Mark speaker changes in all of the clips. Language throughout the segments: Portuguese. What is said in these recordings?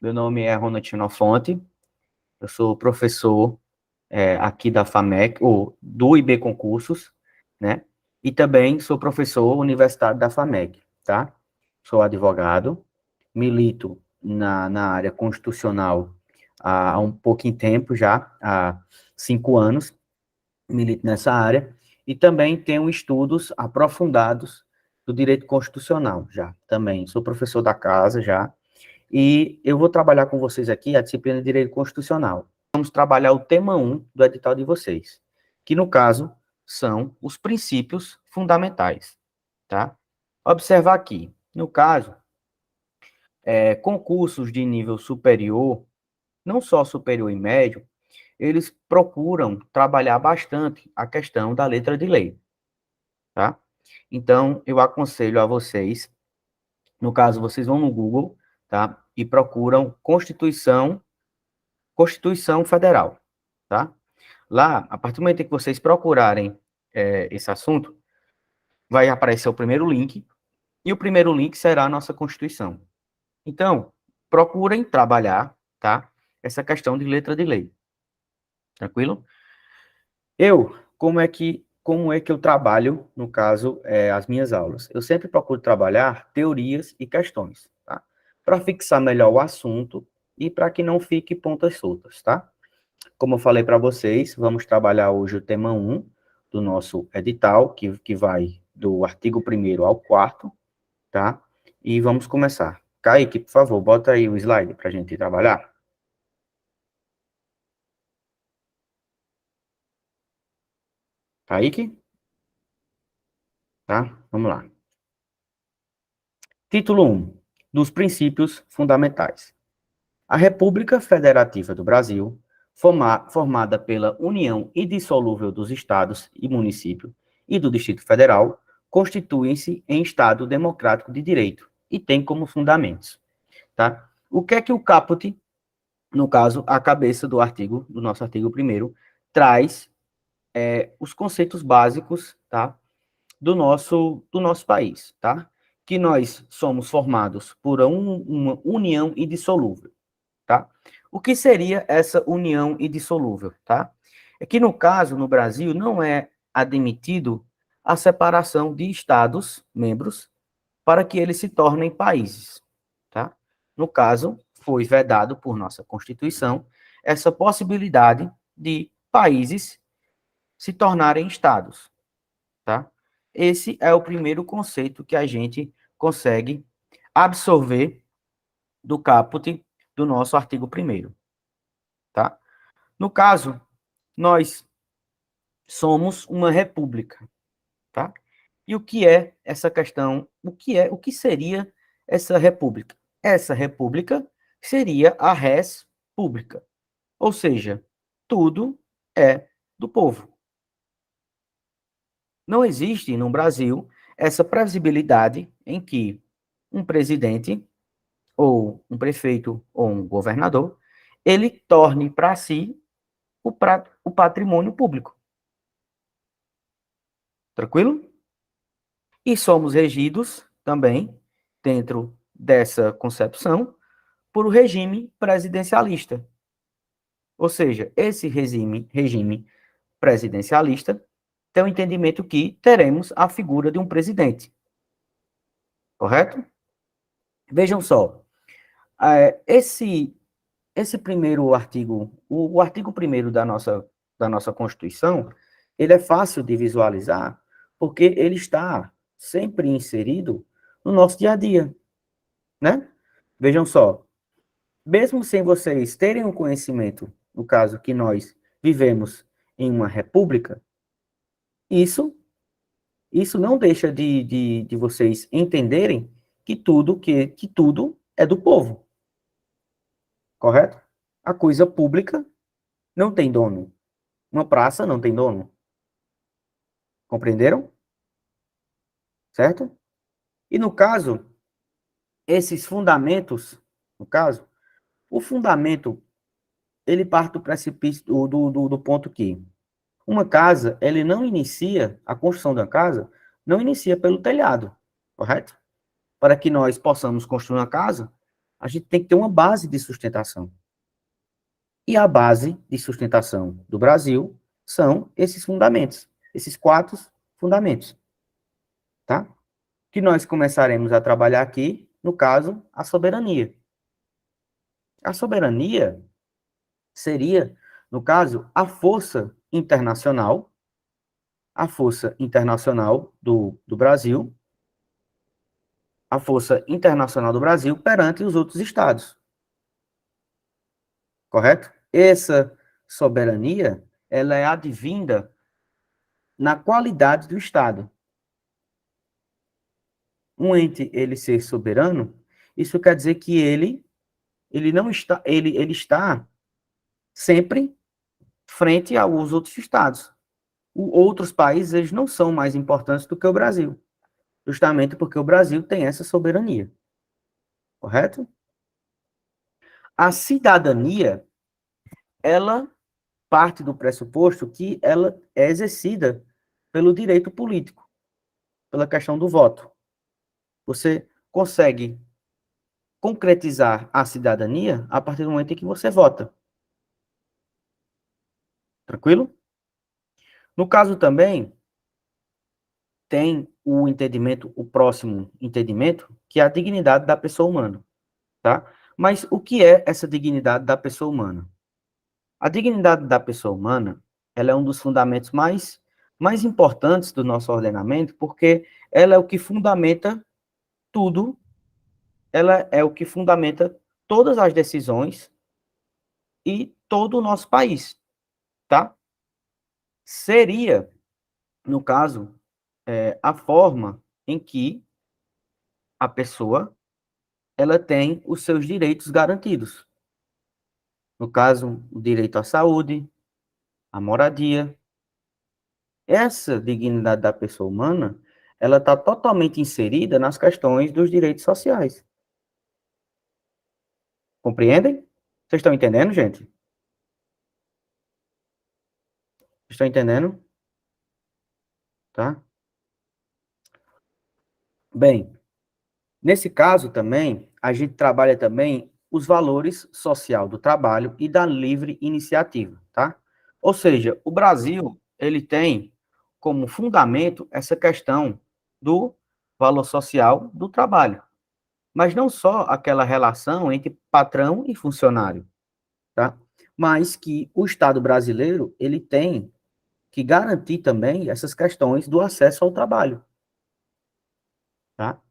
Speaker 1: Meu nome é Ronald Xenofonte, eu sou professor aqui da FAMEC, ou do IB Concursos, né? E também sou professor universitário da FAMEC, tá? Sou advogado, milito na área constitucional há um pouquinho tempo já, há 5 anos, milito nessa área, e também tenho estudos aprofundados do direito constitucional já, também. Sou professor da casa já, e eu vou trabalhar com vocês aqui a disciplina de Direito Constitucional. Vamos trabalhar o tema 1 do edital de vocês, que no caso são os princípios fundamentais, tá? Observar aqui, no caso, concursos de nível superior, não só superior e médio, eles procuram trabalhar bastante a questão da letra de lei, tá? Então, eu aconselho a vocês, no caso, vocês vão no Google, tá? E procuram Constituição Federal, tá? Lá, a partir do momento em que vocês procurarem esse assunto, vai aparecer o primeiro link, e o primeiro link será a nossa Constituição. Então, procurem trabalhar, tá? Essa questão de letra de lei. Tranquilo? Como é que eu trabalho, no caso, as minhas aulas? Eu sempre procuro trabalhar teorias e questões, tá? Para fixar melhor o assunto e para que não fique pontas soltas, tá? Como eu falei para vocês, vamos trabalhar hoje o tema 1 do nosso edital, que vai do artigo 1º ao 4º, tá? E vamos começar. Kaique, por favor, bota aí o slide para a gente trabalhar. Kaique? Tá? Vamos lá. Título 1. Dos princípios fundamentais. A República Federativa do Brasil, formada pela união indissolúvel dos estados e municípios e do Distrito Federal, constituem-se em Estado democrático de direito e tem como fundamentos, tá? O que é que o caput, no caso, a cabeça do nosso artigo 1º, traz os conceitos básicos, tá? Do nosso país, tá? Que nós somos formados por uma união indissolúvel, tá? O que seria essa união indissolúvel, tá? É que, no caso, no Brasil, não é admitido a separação de estados membros para que eles se tornem países, tá? No caso, foi vedado por nossa Constituição essa possibilidade de países se tornarem estados, tá? Esse é o primeiro conceito que a gente consegue absorver do caput do nosso artigo 1º, tá? No caso, nós somos uma república, tá? E o que é essa questão? O que seria essa república? Essa república seria a res pública, ou seja, tudo é do povo. Não existe no Brasil essa previsibilidade em que um presidente ou um prefeito ou um governador ele torne para si o patrimônio público. Tranquilo? E somos regidos também, dentro dessa concepção, por o regime presidencialista. Ou seja, esse regime presidencialista tem o entendimento que teremos a figura de um presidente. Correto? Vejam só, esse primeiro artigo, o artigo 1º da nossa Constituição, ele é fácil de visualizar, porque ele está sempre inserido no nosso dia a dia, né? Vejam só, mesmo sem vocês terem o conhecimento, no caso que nós vivemos em uma república, isso, isso não deixa de vocês entenderem que tudo é do povo, correto? A coisa pública não tem dono. Uma praça não tem dono. Compreenderam? Certo? E no caso, esses fundamentos, no caso, o fundamento, ele parte do precipício, do ponto que uma casa, ele não inicia, a construção da casa, não inicia pelo telhado, correto? Para que nós possamos construir uma casa, a gente tem que ter uma base de sustentação. E a base de sustentação do Brasil são esses fundamentos, esses 4 fundamentos, tá? Que nós começaremos a trabalhar aqui, no caso, a soberania. A soberania seria, no caso, a força internacional do Brasil, a força internacional do Brasil perante os outros estados. Correto? Essa soberania, ela é advinda na qualidade do estado. Um ente, ele ser soberano, isso quer dizer que ele não está, ele está sempre frente aos outros estados. Outros países, eles não são mais importantes do que o Brasil, justamente porque o Brasil tem essa soberania. Correto? A cidadania, ela parte do pressuposto que ela é exercida pelo direito político, pela questão do voto. Você consegue concretizar a cidadania a partir do momento em que você vota. Tranquilo? No caso também, tem o entendimento, o próximo entendimento, que é a dignidade da pessoa humana, tá? Mas o que é essa dignidade da pessoa humana? A dignidade da pessoa humana, ela é um dos fundamentos mais importantes do nosso ordenamento, porque ela é o que fundamenta tudo, ela é o que fundamenta todas as decisões e todo o nosso país, tá? Seria, no caso, a forma em que a pessoa ela tem os seus direitos garantidos. No caso, o direito à saúde, à moradia. Essa dignidade da pessoa humana, ela está totalmente inserida nas questões dos direitos sociais. Compreendem? Vocês estão entendendo, gente? Estão entendendo? Tá? Bem, nesse caso também, a gente trabalha também os valores social do trabalho e da livre iniciativa, tá? Ou seja, o Brasil, ele tem como fundamento essa questão do valor social do trabalho, mas não só aquela relação entre patrão e funcionário, tá? Mas que o Estado brasileiro, ele tem que garantir também essas questões do acesso ao trabalho, tá?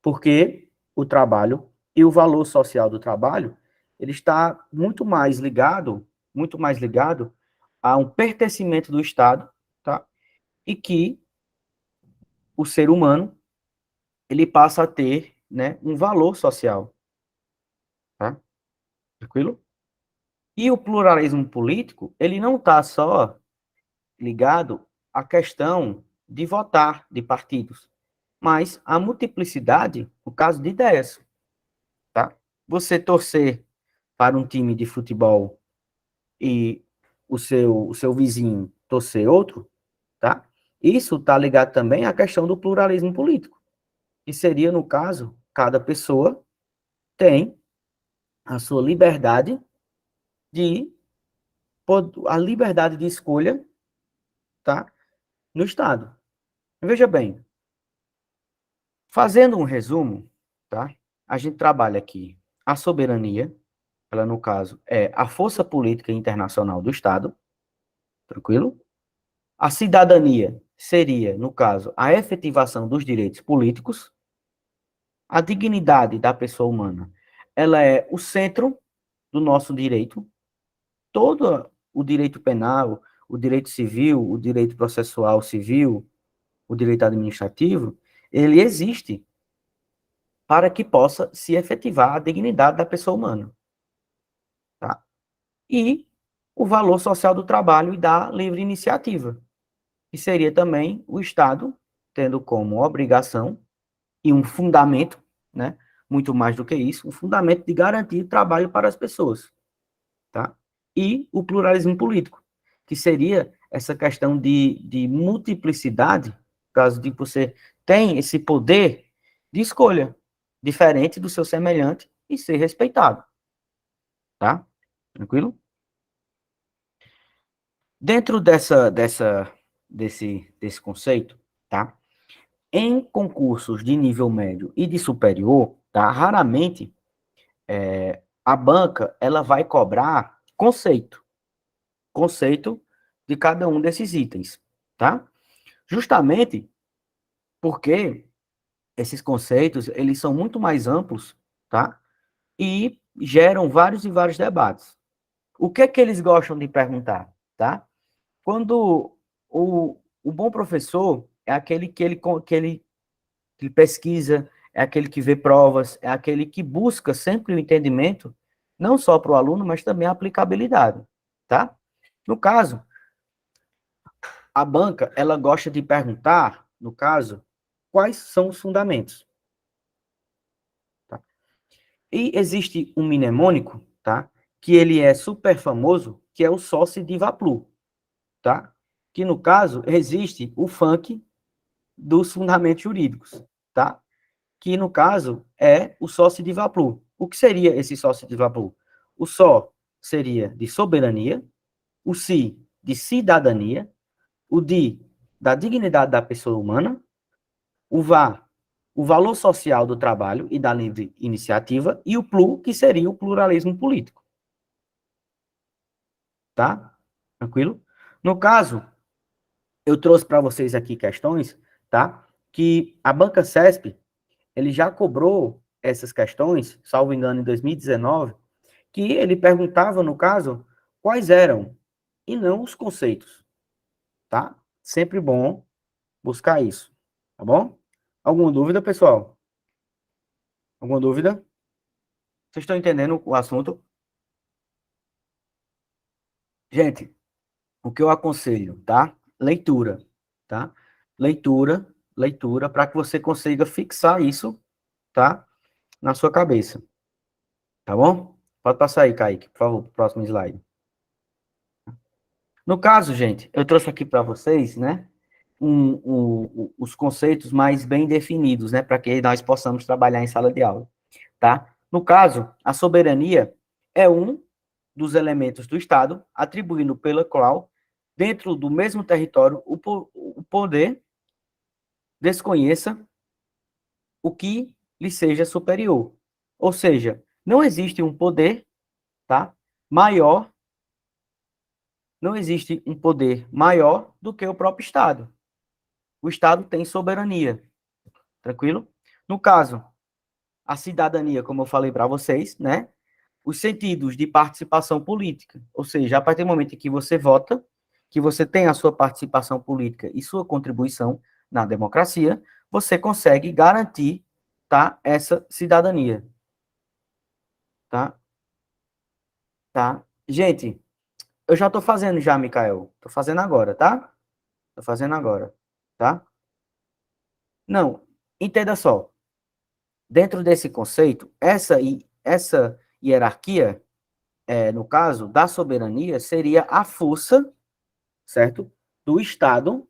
Speaker 1: Porque o trabalho e o valor social do trabalho, ele está muito mais ligado a um pertencimento do Estado, tá? E que o ser humano, ele passa a ter, né, um valor social, tá? Tranquilo? E o pluralismo político, ele não está só ligado à questão de votar de partidos, mas à multiplicidade, no caso de ideias, tá? Você torcer para um time de futebol e o seu vizinho torcer outro, tá? Isso está ligado também à questão do pluralismo político, que seria, no caso, cada pessoa tem a sua liberdade de a liberdade de escolha, tá? No Estado. Veja bem, fazendo um resumo, tá? A gente trabalha aqui a soberania, ela no caso é a força política internacional do Estado, tranquilo? A cidadania seria, no caso, a efetivação dos direitos políticos. A dignidade da pessoa humana, ela é o centro do nosso direito. Todo o direito penal, o direito civil, o direito processual civil, o direito administrativo, ele existe para que possa se efetivar a dignidade da pessoa humana. Tá? E o valor social do trabalho e da livre iniciativa, que seria também o Estado tendo como obrigação e um fundamento, né, muito mais do que isso, um fundamento de garantir trabalho para as pessoas. Tá? E o pluralismo político, que seria essa questão de multiplicidade, caso de você tem esse poder de escolha, diferente do seu semelhante, e ser respeitado, tá? Tranquilo? Dentro desse conceito, tá? Em concursos de nível médio e de superior, tá? Raramente a banca ela vai cobrar conceito de cada um desses itens, tá? Justamente porque esses conceitos, eles são muito mais amplos, tá? E geram vários e vários debates. O que é que eles gostam de perguntar, tá? Quando o bom professor é aquele que pesquisa, é aquele que vê provas, é aquele que busca sempre o entendimento, não só para o aluno, mas também a aplicabilidade, tá? No caso, a banca, ela gosta de perguntar, no caso, quais são os fundamentos, tá? E existe um mnemônico, tá? Que ele é super famoso, que é o Sócio de Vaplu, tá? Que, no caso, existe o funk dos fundamentos jurídicos, tá? Que, no caso, é o sócio de Vaplu. O que seria esse sócio de Vaplu? O só seria de soberania, o si de cidadania, o di da dignidade da pessoa humana, o vá, o valor social do trabalho e da livre iniciativa, e o plu, que seria o pluralismo político. Tá? Tranquilo? No caso, eu trouxe para vocês aqui questões, tá? Que a Banca CESP, ele já cobrou essas questões, salvo engano, em 2019, que ele perguntava, no caso, quais eram, e não os conceitos, tá? Sempre bom buscar isso, tá bom? Alguma dúvida, pessoal? Alguma dúvida? Vocês estão entendendo o assunto? Gente, o que eu aconselho, tá? Leitura, tá? Leitura, para que você consiga fixar isso, tá? Na sua cabeça, tá bom? Pode passar aí, Kaique, por favor, pro próximo slide. No caso, gente, eu trouxe aqui para vocês, né, os conceitos mais bem definidos, né, para que nós possamos trabalhar em sala de aula, tá? No caso, a soberania é um dos elementos do Estado, atribuindo pela qual, dentro do mesmo território, o poder desconheça o que lhe seja superior. Ou seja, não existe um poder, tá, maior, não existe um poder maior do que o próprio Estado. O Estado tem soberania, tranquilo? No caso, a cidadania, como eu falei para vocês, né? Os sentidos de participação política, ou seja, a partir do momento em que você vota, que você tem a sua participação política e sua contribuição na democracia, você consegue garantir, tá, essa cidadania, tá? Tá? Gente, eu já estou fazendo já, Mikael. Estou fazendo agora, tá? Estou fazendo agora, tá? Não, entenda só. Dentro desse conceito, essa hierarquia, no caso da soberania, seria a força, certo? Do Estado,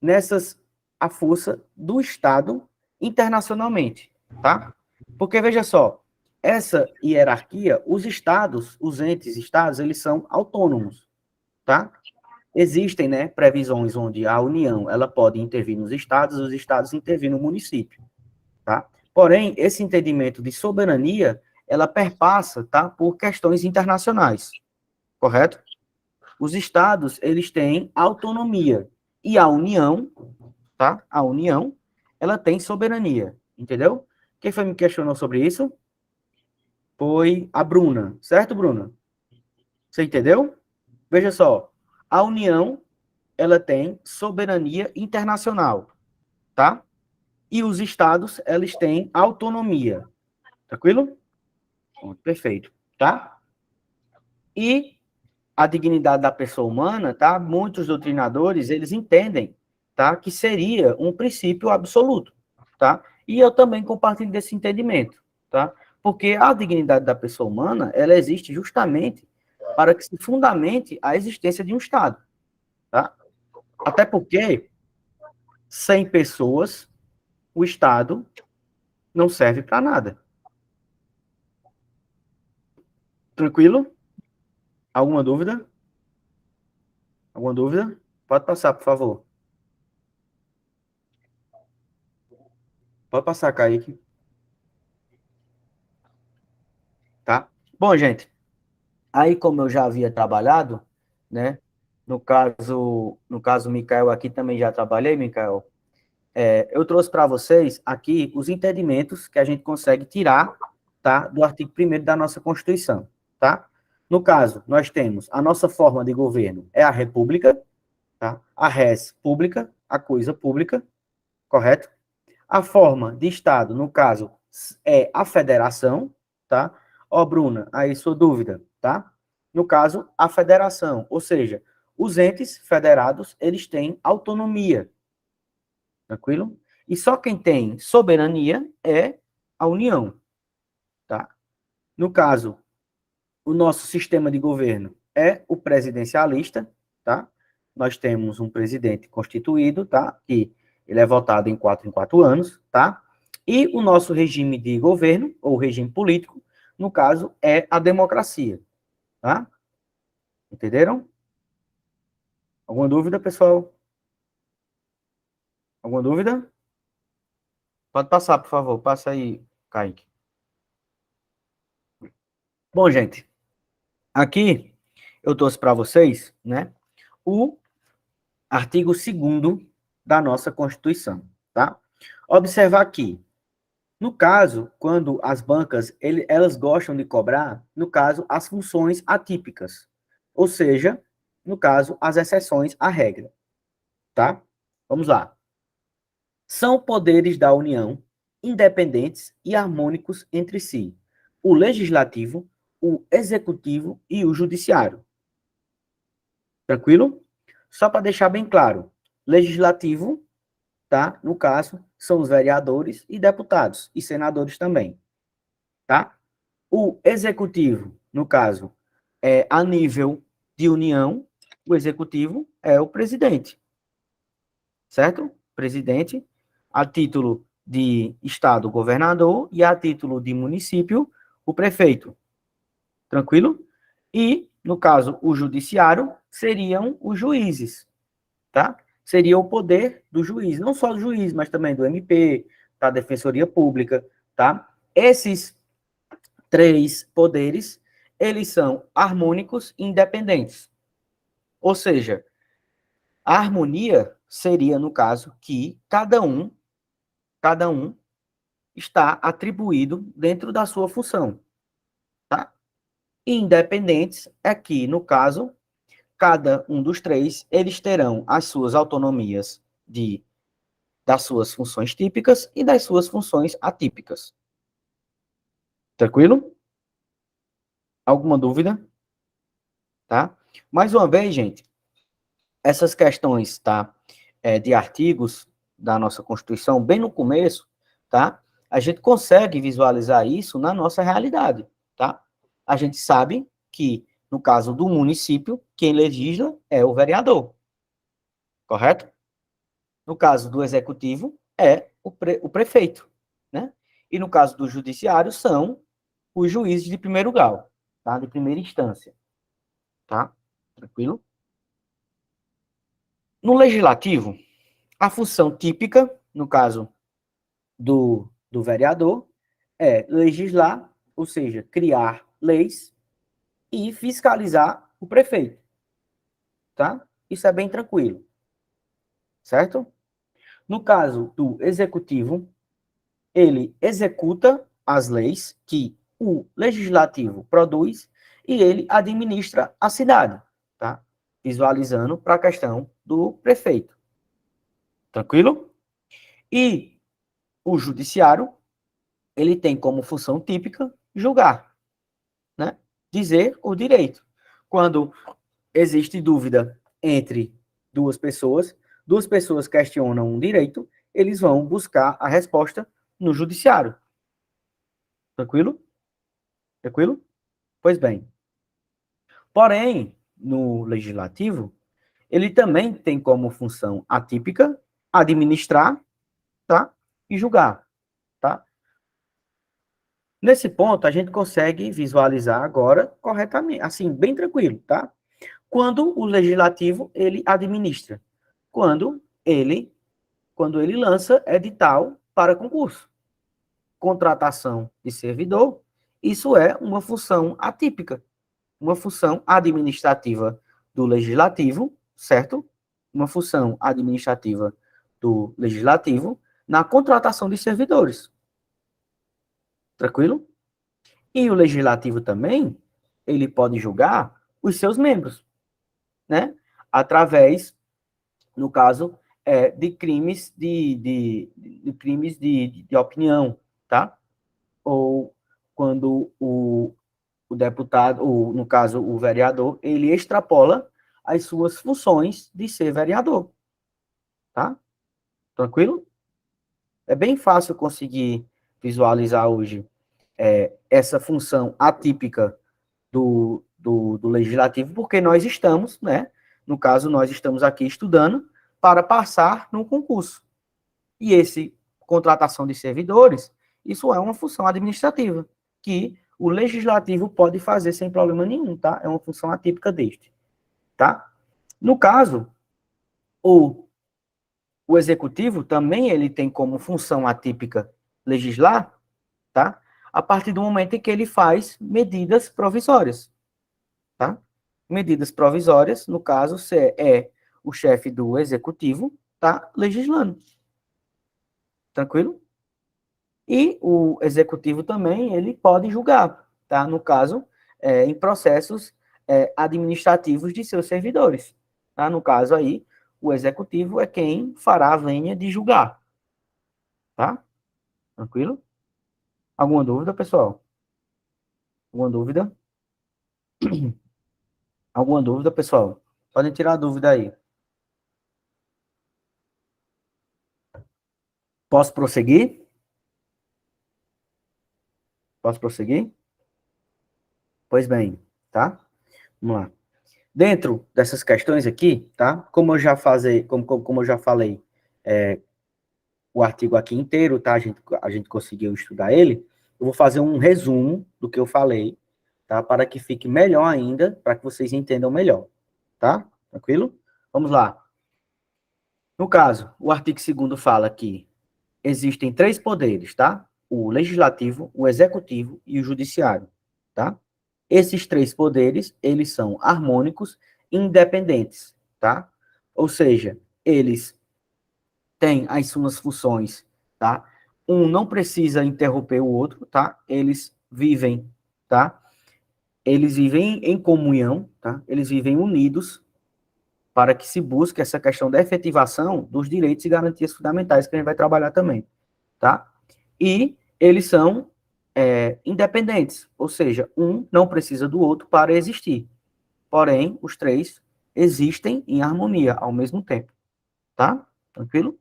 Speaker 1: nessas, a força do Estado internacionalmente, tá? Porque, veja só, essa hierarquia, os estados, os entes estados, eles são autônomos, tá? Existem, né, previsões onde a União, ela pode intervir nos estados, os estados intervir no município, tá? Porém, esse entendimento de soberania, ela perpassa, tá, por questões internacionais, correto? Os estados, eles têm autonomia e a União, tá? A União, ela tem soberania, entendeu? Quem foi me questionou sobre isso? Foi a Bruna, certo, Bruna? Você entendeu? Veja só, a União, ela tem soberania internacional, tá? E os estados, eles têm autonomia, tranquilo? Perfeito, tá? E a dignidade da pessoa humana, tá? Muitos doutrinadores, eles entendem, tá? Que seria um princípio absoluto, tá? E eu também compartilho desse entendimento, tá? Porque a dignidade da pessoa humana, ela existe justamente para que se fundamente a existência de um Estado, tá? Até porque, sem pessoas, o Estado não serve para nada, Tranquilo? Alguma dúvida? Alguma dúvida? Pode passar, por favor. Pode passar, Kaique. Tá? Bom, gente, aí como eu já havia trabalhado, né? No caso, o Mikael aqui também já trabalhei, Mikael. Eu trouxe para vocês aqui os entendimentos que a gente consegue tirar, tá, do artigo 1º da nossa Constituição, tá? No caso, nós temos a nossa forma de governo é a república, tá? A res pública, a coisa pública, correto? A forma de Estado, no caso, é a federação, tá? Ó, Bruna, aí sua dúvida, tá? No caso, a federação, ou seja, os entes federados, eles têm autonomia, tranquilo? E só quem tem soberania é a União, tá? No caso, o nosso sistema de governo é o presidencialista, tá? Nós temos um presidente constituído, tá? Que ele é votado em 4 anos, tá? E o nosso regime de governo, ou regime político, no caso, é a democracia, tá? Entenderam? Alguma dúvida, pessoal? Alguma dúvida? Pode passar, por favor. Passa aí, Kaique. Bom, gente, aqui eu trouxe para vocês, né, o artigo 2º da nossa Constituição, tá? Observar aqui, no caso, quando as bancas, elas gostam de cobrar, no caso, as funções atípicas, ou seja, no caso, as exceções à regra, tá? Vamos lá. São poderes da União, independentes e harmônicos entre si, o legislativo, o executivo e o judiciário. Tranquilo? Só para deixar bem claro, legislativo, tá? No caso, são os vereadores e deputados, e senadores também, tá? O executivo, no caso, é a nível de União, o executivo é o presidente, certo? Presidente, a título de estado, o governador, e a título de município, o prefeito. Tranquilo? E, no caso, o judiciário seriam os juízes, tá? Seria o poder do juiz, não só do juiz, mas também do MP, da Defensoria Pública, tá? Esses 3 poderes, eles são harmônicos e independentes. Ou seja, a harmonia seria, no caso, que cada um está atribuído dentro da sua função, tá? E independentes é que, no caso, cada um dos 3, eles terão as suas autonomias das suas funções típicas e das suas funções atípicas. Tranquilo? Alguma dúvida? Tá? Mais uma vez, gente, essas questões, tá, de artigos da nossa Constituição, bem no começo, tá? A gente consegue visualizar isso na nossa realidade, tá? A gente sabe que, no caso do município, quem legisla é o vereador, correto? No caso do executivo, é o prefeito, né? E no caso do judiciário, são os juízes de primeiro grau, tá? De primeira instância, tá? Tranquilo? No legislativo, a função típica, no caso do vereador, é legislar, ou seja, criar leis e fiscalizar o prefeito, tá? Isso é bem tranquilo, certo? No caso do executivo, ele executa as leis que o legislativo produz e ele administra a cidade, tá? Visualizando para a questão do prefeito. Tranquilo? E o judiciário, ele tem como função típica julgar, né? Dizer o direito. Quando existe dúvida entre duas pessoas questionam um direito, eles vão buscar a resposta no judiciário. Tranquilo? Tranquilo? Pois bem. Porém, no legislativo, ele também tem como função atípica administrar, tá? E julgar, tá? Nesse ponto, a gente consegue visualizar agora corretamente, assim, bem tranquilo, tá? Quando o legislativo, ele administra. Quando ele, quando ele lança edital para concurso. Contratação de servidor, isso é uma função atípica, uma função administrativa do legislativo, certo? Uma função administrativa do legislativo na contratação de servidores. Tranquilo? E o legislativo também, ele pode julgar os seus membros, né? Através, no caso, de crimes de crimes de opinião, tá? Ou quando o deputado, ou, no caso, o vereador, ele extrapola as suas funções de ser vereador, tá? Tranquilo? É bem fácil conseguir visualizar hoje essa função atípica do legislativo, porque nós estamos, né? No caso, nós estamos aqui estudando para passar no concurso. E esse contratação de servidores, isso é uma função administrativa, que o legislativo pode fazer sem problema nenhum, tá? É uma função atípica deste, tá? No caso, o, o executivo também ele tem como função atípica legislar, tá? A partir do momento em que ele faz medidas provisórias, tá? Medidas provisórias, no caso, se é o chefe do executivo, tá legislando. Tranquilo? E o executivo também, ele pode julgar, tá? No caso, em processos administrativos de seus servidores, tá? No caso aí, o executivo é quem fará a vênia de julgar, tá? Tranquilo? Alguma dúvida, pessoal? Alguma dúvida? Alguma dúvida, pessoal? Podem tirar a dúvida aí. Posso prosseguir? Posso prosseguir? Pois bem, tá? Vamos lá. Dentro dessas questões aqui, tá? Como eu já falei, o artigo aqui inteiro, tá? A gente conseguiu estudar ele. Eu vou fazer um resumo do que eu falei, tá? Para que fique melhor ainda, para que vocês entendam melhor, tá? Tranquilo? Vamos lá. No caso, o artigo 2º fala que existem 3 poderes, tá? O legislativo, o executivo e o judiciário, tá? Esses 3 poderes, eles são harmônicos e independentes, tá? Ou seja, eles têm as suas funções, tá? Um não precisa interromper o outro, tá? Eles vivem, tá? Eles vivem em comunhão, tá? Eles vivem unidos para que se busque essa questão da efetivação dos direitos e garantias fundamentais que a gente vai trabalhar também, tá? E eles são independentes, ou seja, um não precisa do outro para existir. Porém, os 3 existem em harmonia ao mesmo tempo, tá? Tranquilo?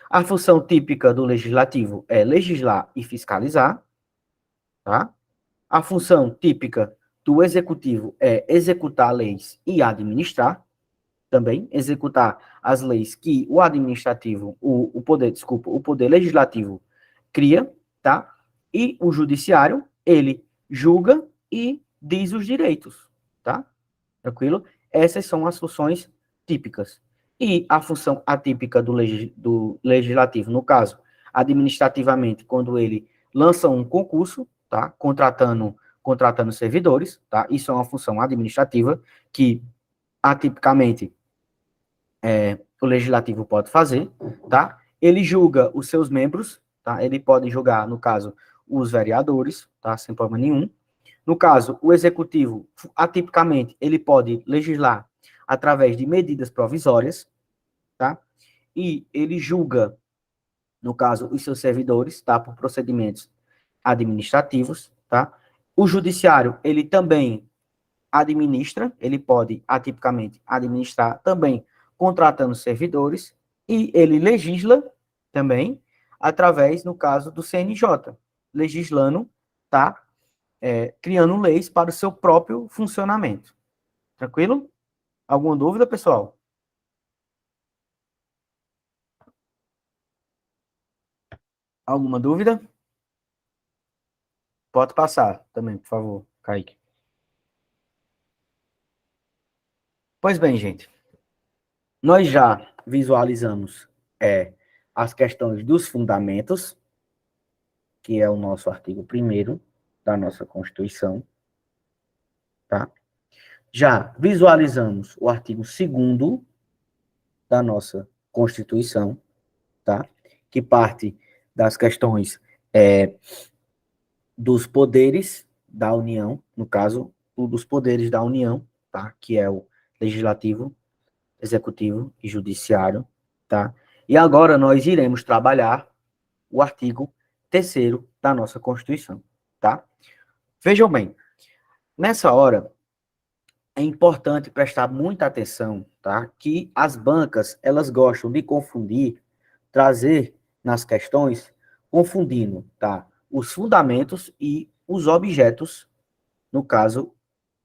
Speaker 1: A função típica do legislativo é legislar e fiscalizar, tá? A função típica do executivo é executar leis e administrar, também executar as leis que o administrativo, o poder legislativo cria, tá? E o judiciário, ele julga e diz os direitos, tá? Tranquilo? Essas são as funções típicas. E a função atípica do legislativo, no caso, administrativamente, quando ele lança um concurso, tá? Contratando servidores, tá? Isso é uma função administrativa que, atipicamente, o legislativo pode fazer, tá? Ele julga os seus membros, tá? Ele pode julgar, no caso, os vereadores, tá? Sem problema nenhum. No caso, o executivo, atipicamente, ele pode legislar através de medidas provisórias, tá? E ele julga, no caso, os seus servidores, tá? Por procedimentos administrativos, tá? O judiciário, ele também administra, ele pode, atipicamente, administrar também contratando servidores, e ele legisla também através, no caso, do CNJ, legislando, tá? Criando leis para o seu próprio funcionamento. Tranquilo? Alguma dúvida, pessoal? Alguma dúvida? Pode passar também, por favor, Kaique. Pois bem, gente, nós já visualizamos as questões dos fundamentos, que é o nosso artigo 1º da nossa Constituição, tá? Já visualizamos o artigo 2º da nossa Constituição, tá? Que parte das questões dos poderes da União, no caso, dos poderes da União, tá? Que é o legislativo, executivo e judiciário, tá? E agora nós iremos trabalhar o artigo 3º da nossa Constituição, tá? Vejam bem, nessa hora é importante prestar muita atenção, tá? Que as bancas, elas gostam de confundir, trazer nas questões, confundindo, tá? Os fundamentos e os objetos, no caso,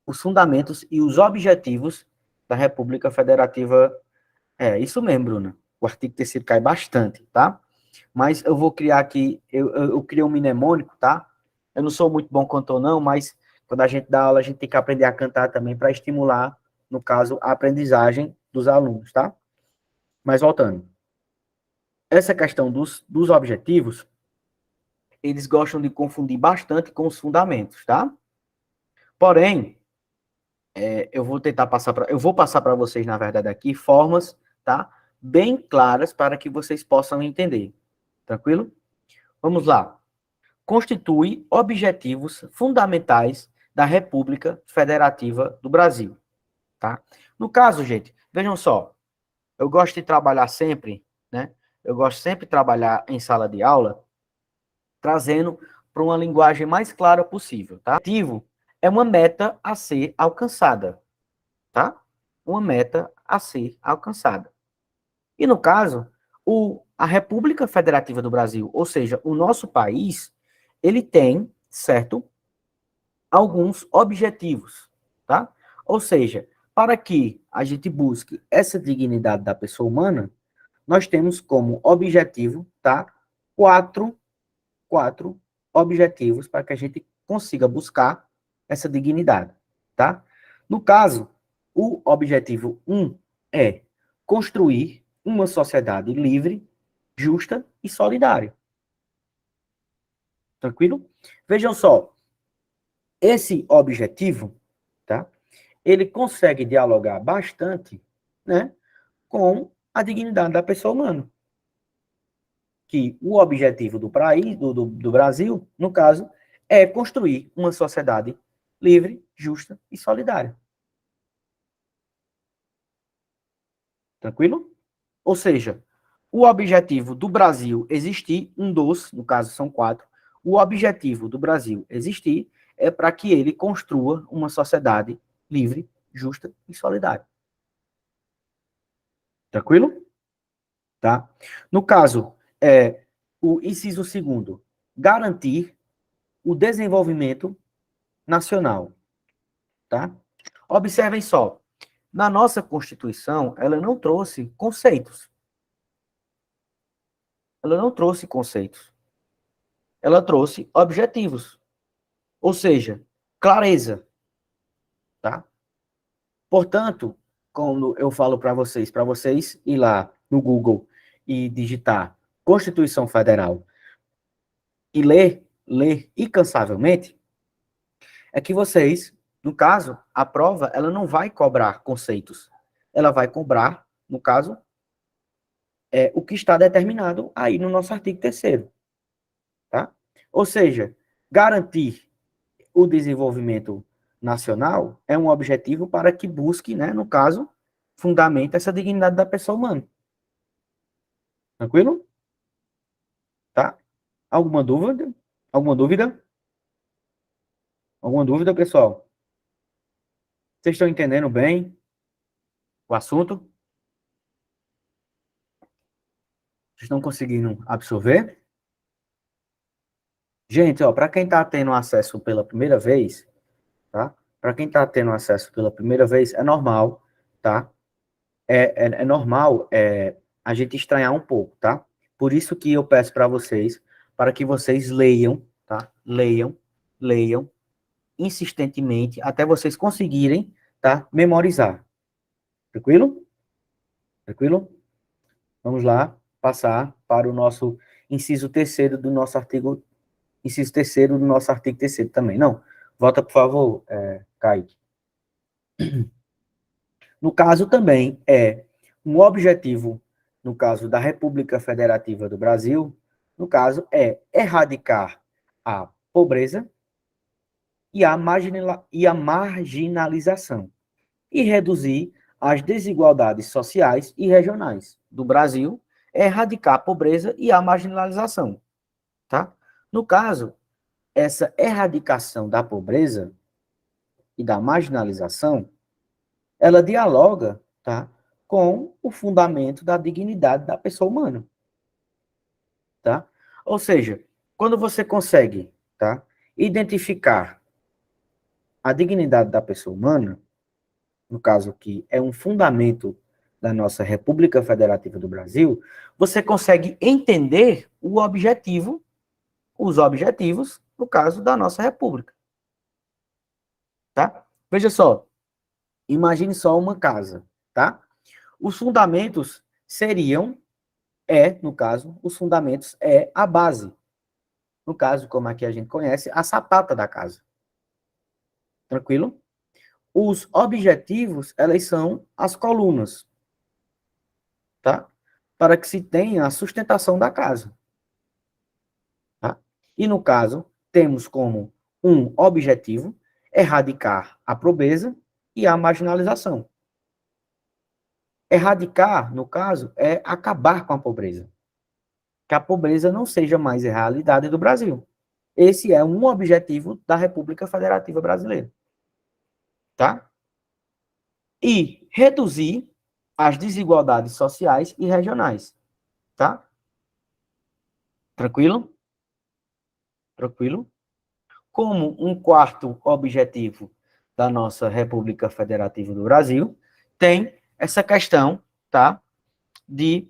Speaker 1: os fundamentos e os objetivos da República Federativa. Isso mesmo, Bruna. O artigo 3º cai bastante, tá? Mas eu vou criar aqui, eu criei um mnemônico, tá? Eu não sou muito bom cantor, não, mas quando a gente dá aula, a gente tem que aprender a cantar também para estimular, no caso, a aprendizagem dos alunos, tá? Mas voltando. Essa questão dos objetivos, eles gostam de confundir bastante com os fundamentos, tá? Porém, eu vou passar para vocês, na verdade, aqui, formas, tá? Bem claras para que vocês possam entender. Tranquilo? Vamos lá. Constitui objetivos fundamentais da República Federativa do Brasil, tá? No caso, gente, vejam só, eu gosto de trabalhar sempre, né? Eu gosto sempre de trabalhar em sala de aula, trazendo para uma linguagem mais clara possível, tá? O objetivo é uma meta a ser alcançada, tá? Uma meta a ser alcançada. E no caso, a República Federativa do Brasil, ou seja, o nosso país, ele tem, certo, alguns objetivos, tá? Ou seja, para que a gente busque essa dignidade da pessoa humana, nós temos como objetivo, tá? Quatro objetivos para que a gente consiga buscar essa dignidade, tá? No caso, o objetivo 1 é construir uma sociedade livre, justa e solidária. Tranquilo? Vejam só, esse objetivo, tá? Ele consegue dialogar bastante, né, com a dignidade da pessoa humana. Que o objetivo do país, do Brasil, no caso, é construir uma sociedade livre, justa e solidária. Tranquilo? Ou seja, o objetivo do Brasil existir, no caso são 4, o objetivo do Brasil existir é para que ele construa uma sociedade livre, justa e solidária. Tranquilo? Tá? No caso, o inciso 2º, garantir o desenvolvimento nacional. Tá? Observem só, na nossa Constituição, ela não trouxe conceitos. Ela não trouxe conceitos. Ela trouxe objetivos. Ou seja, clareza. Tá? Portanto, quando eu falo para vocês ir lá no Google e digitar Constituição Federal e ler incansavelmente, é que vocês, no caso, a prova, ela não vai cobrar conceitos. Ela vai cobrar, no caso, o que está determinado aí no nosso artigo 3º. Tá? Ou seja, garantir o desenvolvimento nacional é um objetivo para que busque, né, no caso, fundamenta essa dignidade da pessoa humana. Tranquilo? Tá? Alguma dúvida? Alguma dúvida? Alguma dúvida, pessoal? Vocês estão entendendo bem o assunto? Vocês estão conseguindo absorver? Gente, ó, para quem está tendo acesso pela primeira vez, tá? Para quem está tendo acesso pela primeira vez, é normal, tá? É normal a gente estranhar um pouco, tá? Por isso que eu peço para vocês que vocês leiam, tá? Leiam leiam insistentemente até vocês conseguirem, tá, memorizar. Tranquilo? Tranquilo? Vamos lá, passar para o nosso inciso terceiro do nosso artigo, inciso terceiro do nosso artigo terceiro também. Não, volta, por favor, Kaique. No caso também é um objetivo, no caso da República Federativa do Brasil, no caso é erradicar a pobreza e a marginalização e reduzir as desigualdades sociais e regionais do Brasil, é erradicar a pobreza e a marginalização, tá? No caso, essa erradicação da pobreza e da marginalização, ela dialoga, tá, com o fundamento da dignidade da pessoa humana, tá? Ou seja, quando você consegue, tá, identificar a dignidade da pessoa humana, no caso que é um fundamento da nossa República Federativa do Brasil, você consegue entender o objetivo, os objetivos, no caso da nossa República, tá? Veja só, imagine só uma casa, tá? Os fundamentos seriam, no caso, os fundamentos é a base. No caso, como aqui a gente conhece, a sapata da casa. Tranquilo? Os objetivos, elas são as colunas, tá? Para que se tenha a sustentação da casa. Tá? E no caso, temos como um objetivo erradicar a pobreza e a marginalização. Erradicar, no caso, é acabar com a pobreza. Que a pobreza não seja mais a realidade do Brasil. Esse é um objetivo da República Federativa Brasileira. Tá? E reduzir as desigualdades sociais e regionais. Tá? Tranquilo? Tranquilo? Como um quarto objetivo da nossa República Federativa do Brasil, tem essa questão, tá, de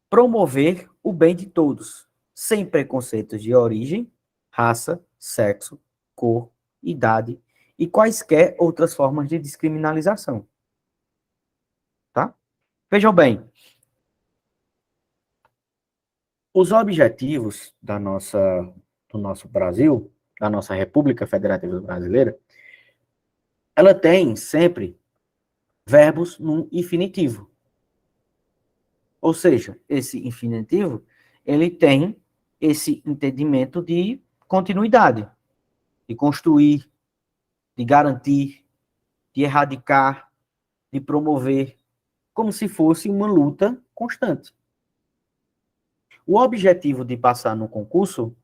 Speaker 1: promover o bem de todos, sem preconceitos de origem, raça, sexo, cor, idade e quaisquer outras formas de descriminalização. Tá? Vejam bem, os objetivos do nosso Brasil, da nossa República Federativa Brasileira, ela tem sempre verbos no infinitivo. Ou seja, esse infinitivo, ele tem esse entendimento de continuidade, de construir, de garantir, de erradicar, de promover, como se fosse uma luta constante. O objetivo de passar no concurso,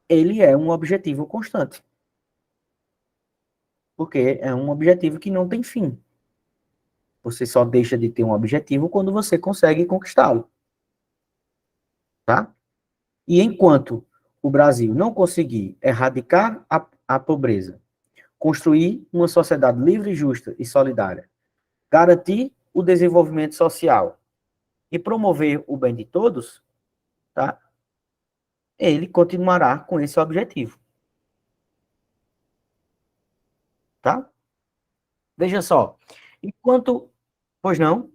Speaker 1: ele é um objetivo constante. Porque é um objetivo que não tem fim. Você só deixa de ter um objetivo quando você consegue conquistá-lo. Tá? E enquanto o Brasil não conseguir erradicar a pobreza, construir uma sociedade livre, justa e solidária, garantir o desenvolvimento social e promover o bem de todos, tá? Ele continuará com esse objetivo. Tá? Veja só. Enquanto... Pois não?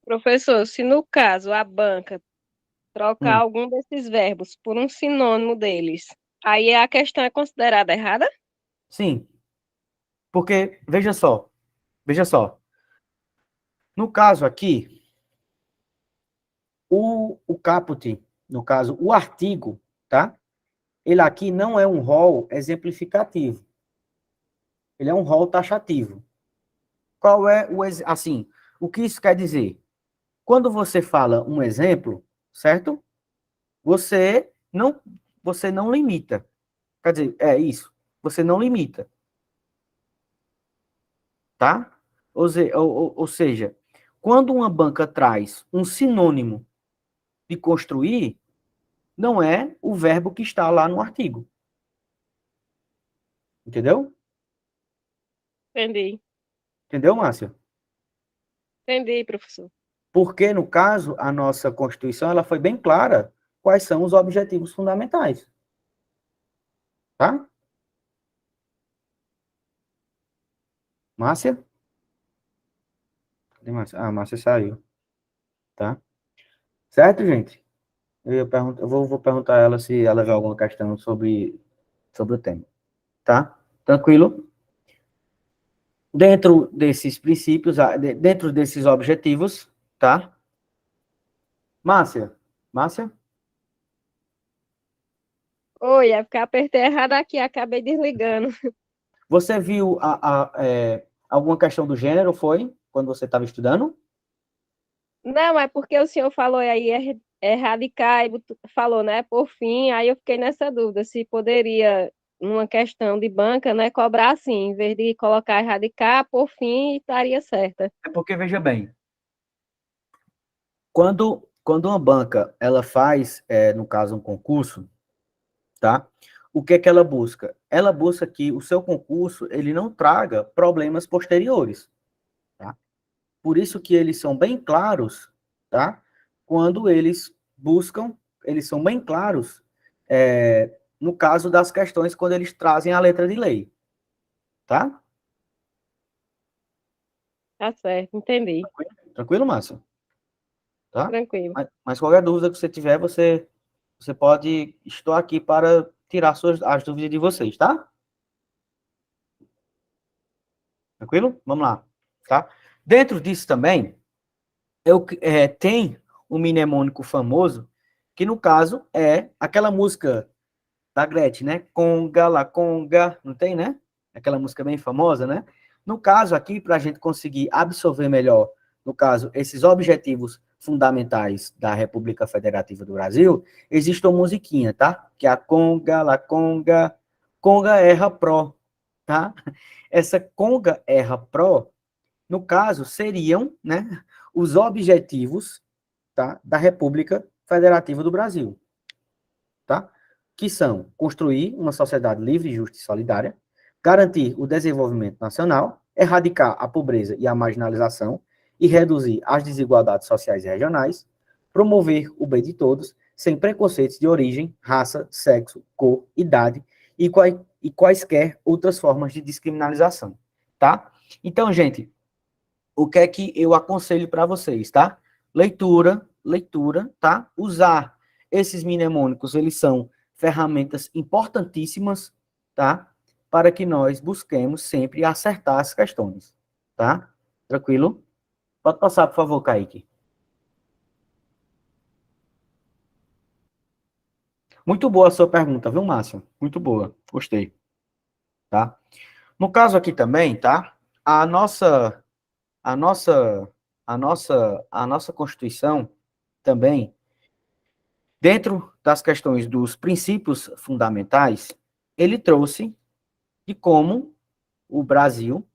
Speaker 2: Professor, se no caso a banca trocar
Speaker 1: Hum,
Speaker 2: algum desses verbos por um sinônimo deles, aí a questão é considerada errada?
Speaker 1: sim. Porque, veja só. No caso aqui, o caput, no caso, o artigo, tá? Ele aqui não é um rol exemplificativo. Ele é um rol taxativo. Qual é assim, o que isso quer dizer? Quando você fala um exemplo, certo? Você não você não limita. Quer dizer, é isso. Você não limita, tá? Ou seja, quando uma banca traz um sinônimo de construir, não é o verbo que está lá no artigo. Entendeu?
Speaker 2: Entendi.
Speaker 1: Entendeu, Márcia?
Speaker 2: Entendi, professor.
Speaker 1: Porque, no caso, a nossa Constituição ela foi bem clara quais são os objetivos fundamentais. tá? Márcia? Cadê Márcia? Ah, Márcia saiu, tá? Certo, gente? Eu vou perguntar a ela se ela vê alguma questão sobre o tema, tá? Tranquilo? Dentro desses princípios, dentro desses objetivos, tá? Márcia? Márcia?
Speaker 2: Oi, é porque eu apertei errado aqui, acabei desligando.
Speaker 1: Você viu alguma questão do gênero, foi? Quando você estava estudando?
Speaker 2: Não, é porque o senhor falou aí, erradicar, e falou, né, por fim, aí eu fiquei nessa dúvida, se poderia, numa questão de banca, né, cobrar assim, em vez de colocar erradicar, por fim, estaria certa.
Speaker 1: É porque, veja bem, quando uma banca, ela faz, no caso, um concurso, tá? O que é que ela busca? Ela busca que o seu concurso, ele não traga problemas posteriores, tá? Por isso que eles são bem claros, tá? Quando eles buscam, eles são bem claros, no caso das questões, quando eles trazem a letra de lei, tá?
Speaker 2: Tá certo, entendi.
Speaker 1: Tranquilo, Márcio? Tá?
Speaker 2: Tranquilo.
Speaker 1: Mas qualquer dúvida que você tiver, você pode, estou aqui para tirar as dúvidas de vocês, tá? Tranquilo? Vamos lá, tá? Dentro disso também, tem um mnemônico famoso, que no caso é aquela música da Gretchen, né? Conga, la conga, não tem, né? Aquela música bem famosa, né? No caso aqui, para a gente conseguir absorver melhor, no caso, esses objetivos fundamentais da República Federativa do Brasil, existe uma musiquinha, tá? Que é a conga, la conga, conga erra pro, tá? Essa conga erra pro, no caso, seriam, né, os objetivos, tá, da República Federativa do Brasil, tá? Que são construir uma sociedade livre, justa e solidária, garantir o desenvolvimento nacional, erradicar a pobreza e a marginalização e reduzir as desigualdades sociais e regionais, promover o bem de todos, sem preconceitos de origem, raça, sexo, cor, idade e quaisquer outras formas de descriminalização, tá? Então, gente, o que é que eu aconselho para vocês, tá? Leitura, tá? Usar esses mnemônicos, eles são ferramentas importantíssimas, tá? Para que nós busquemos sempre acertar as questões, tá? Tranquilo? Pode passar, por favor, Kaique. Muito boa a sua pergunta, viu, Márcio? Muito boa, gostei, tá? No caso aqui também, tá? A nossa, a nossa, a nossa Constituição também, dentro das questões dos princípios fundamentais, ele trouxe de como o Brasil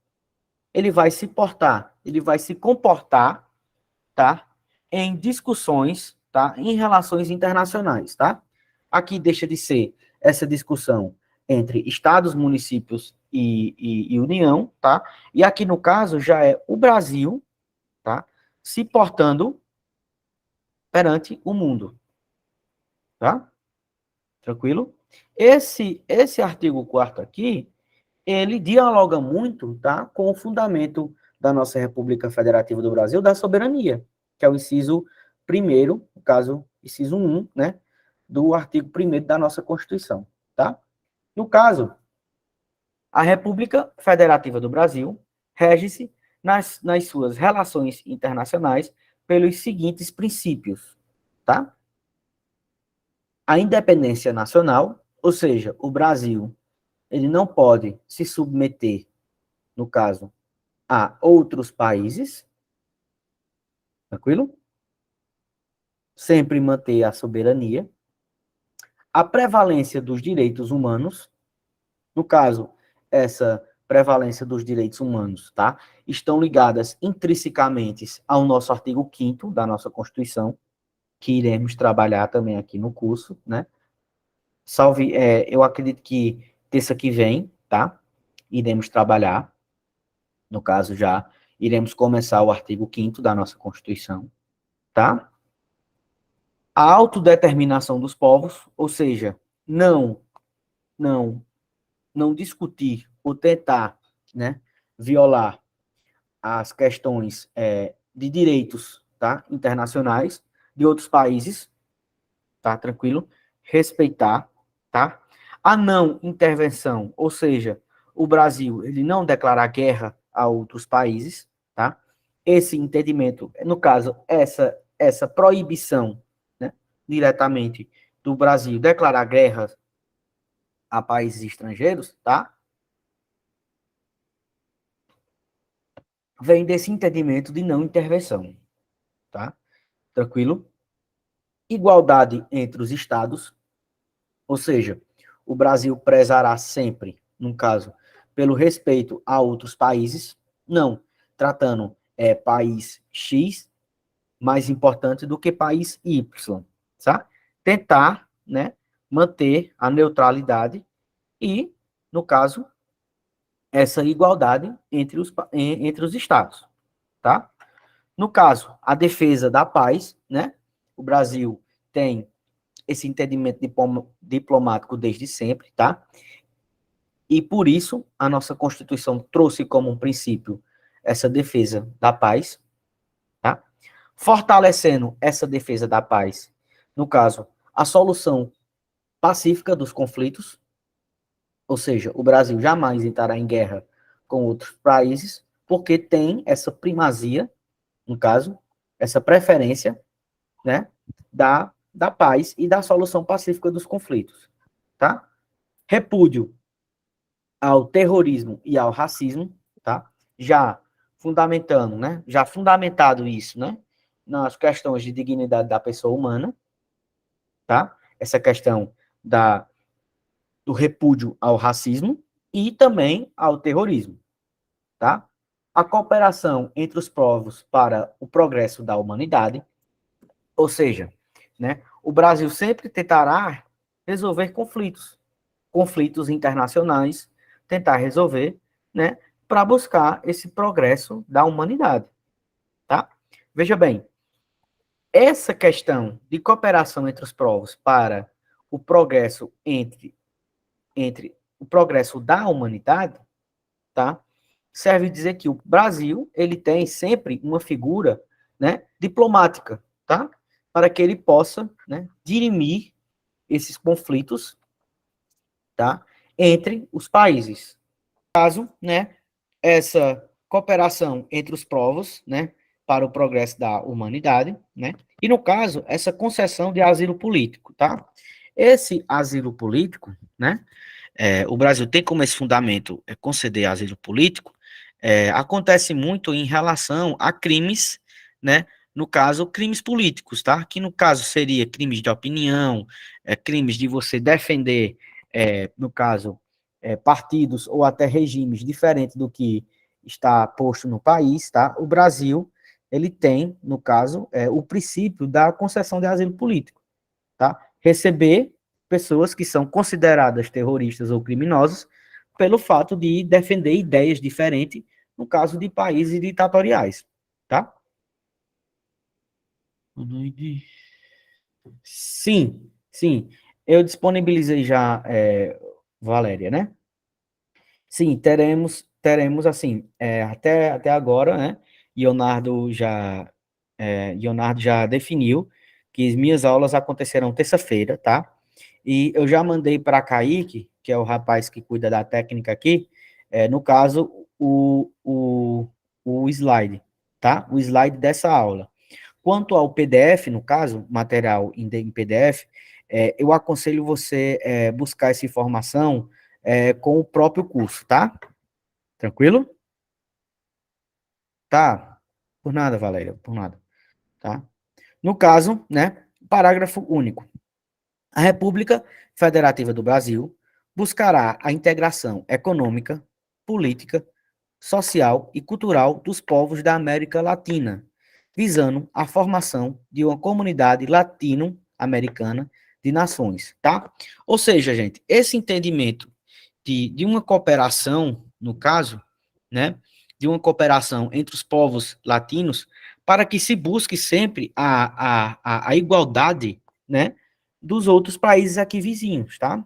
Speaker 1: ele vai se portar, ele vai se comportar, tá? Em discussões, tá? Em relações internacionais, tá? Aqui deixa de ser essa discussão entre estados, municípios e União, tá? E aqui no caso já é o Brasil, tá? Se portando perante o mundo, tá? Tranquilo? Esse artigo 4º aqui, ele dialoga muito, tá, com o fundamento da nossa República Federativa do Brasil, da soberania, que é o inciso primeiro, no caso, inciso 1, né, do artigo 1º da nossa Constituição, tá? No caso, a República Federativa do Brasil rege-se nas suas relações internacionais pelos seguintes princípios, tá? A independência nacional, ou seja, o Brasil, ele não pode se submeter, no caso, a outros países, tranquilo? Sempre manter a soberania. A prevalência dos direitos humanos, no caso, essa prevalência dos direitos humanos, tá? Estão ligadas intrinsecamente ao nosso artigo 5º da nossa Constituição, que iremos trabalhar também aqui no curso, né? Eu acredito que terça que vem, tá? Iremos trabalhar, no caso já, iremos começar o artigo 5º da nossa Constituição, tá? A autodeterminação dos povos, ou seja, não não discutir ou tentar, né, violar as questões de direitos, tá, internacionais de outros países, tá, tranquilo? Respeitar, tá? A não intervenção, ou seja, o Brasil, ele não declarar guerra a outros países, tá? Esse entendimento, no caso, essa proibição, né, diretamente do Brasil declarar guerra a países estrangeiros, tá? Vem desse entendimento de não intervenção, tá? Tranquilo? Igualdade entre os estados, ou seja, o Brasil prezará sempre, no caso, pelo respeito a outros países, não tratando país X mais importante do que país Y, tá? Tentar, né, manter a neutralidade e, no caso, essa igualdade entre os estados, tá? No caso, a defesa da paz, né? O Brasil tem esse entendimento diplomático desde sempre, tá? E por isso a nossa Constituição trouxe como um princípio essa defesa da paz, tá? Fortalecendo essa defesa da paz, no caso, a solução pacífica dos conflitos, ou seja, o Brasil jamais entrará em guerra com outros países, porque tem essa primazia, no caso, essa preferência, né, da paz e da solução pacífica dos conflitos, tá? Repúdio ao terrorismo e ao racismo, tá? Já fundamentando, né? Já fundamentado isso, né? Nas questões de dignidade da pessoa humana, tá? Essa questão do repúdio ao racismo e também ao terrorismo, tá? A cooperação entre os povos para o progresso da humanidade, ou seja, né? O Brasil sempre tentará resolver conflitos internacionais, tentar resolver, né, para buscar esse progresso da humanidade, tá? Veja bem, essa questão de cooperação entre os povos para o progresso entre o progresso da humanidade, tá? Serve dizer que o Brasil, ele tem sempre uma figura, né, diplomática, tá? Para que ele possa, né, dirimir esses conflitos, tá? Entre os países. Caso, né, essa cooperação entre os povos, né, para o progresso da humanidade, né, e no caso, essa concessão de asilo político, tá? Esse asilo político, né, o Brasil tem como esse fundamento conceder asilo político, acontece muito em relação a crimes, né, no caso, crimes políticos, tá? Que no caso seria crimes de opinião, crimes de você defender, no caso, partidos ou até regimes diferentes do que está posto no país, tá? O Brasil, ele tem, no caso, o princípio da concessão de asilo político, tá? Receber pessoas que são consideradas terroristas ou criminosas pelo fato de defender ideias diferentes, no caso de países ditatoriais, tá? Sim, sim. Eu disponibilizei já, Valéria, né? Sim, teremos assim, até agora, né? Leonardo já definiu que as minhas aulas acontecerão terça-feira, tá? E eu já mandei para Kaique, que é o rapaz que cuida da técnica aqui, no caso, o slide, tá? O slide dessa aula. Quanto ao PDF, no caso, material em PDF, eu aconselho você buscar essa informação com o próprio curso, tá? Tranquilo? Tá. Por nada, Valéria, por nada, tá? No caso, né, parágrafo único. A República Federativa do Brasil buscará a integração econômica, política, social e cultural dos povos da América Latina, visando a formação de uma comunidade latino-americana de nações, tá? Ou seja, gente, esse entendimento de uma cooperação, no caso, né, de uma cooperação entre os povos latinos, para que se busque sempre a igualdade, né, dos outros países aqui vizinhos, tá?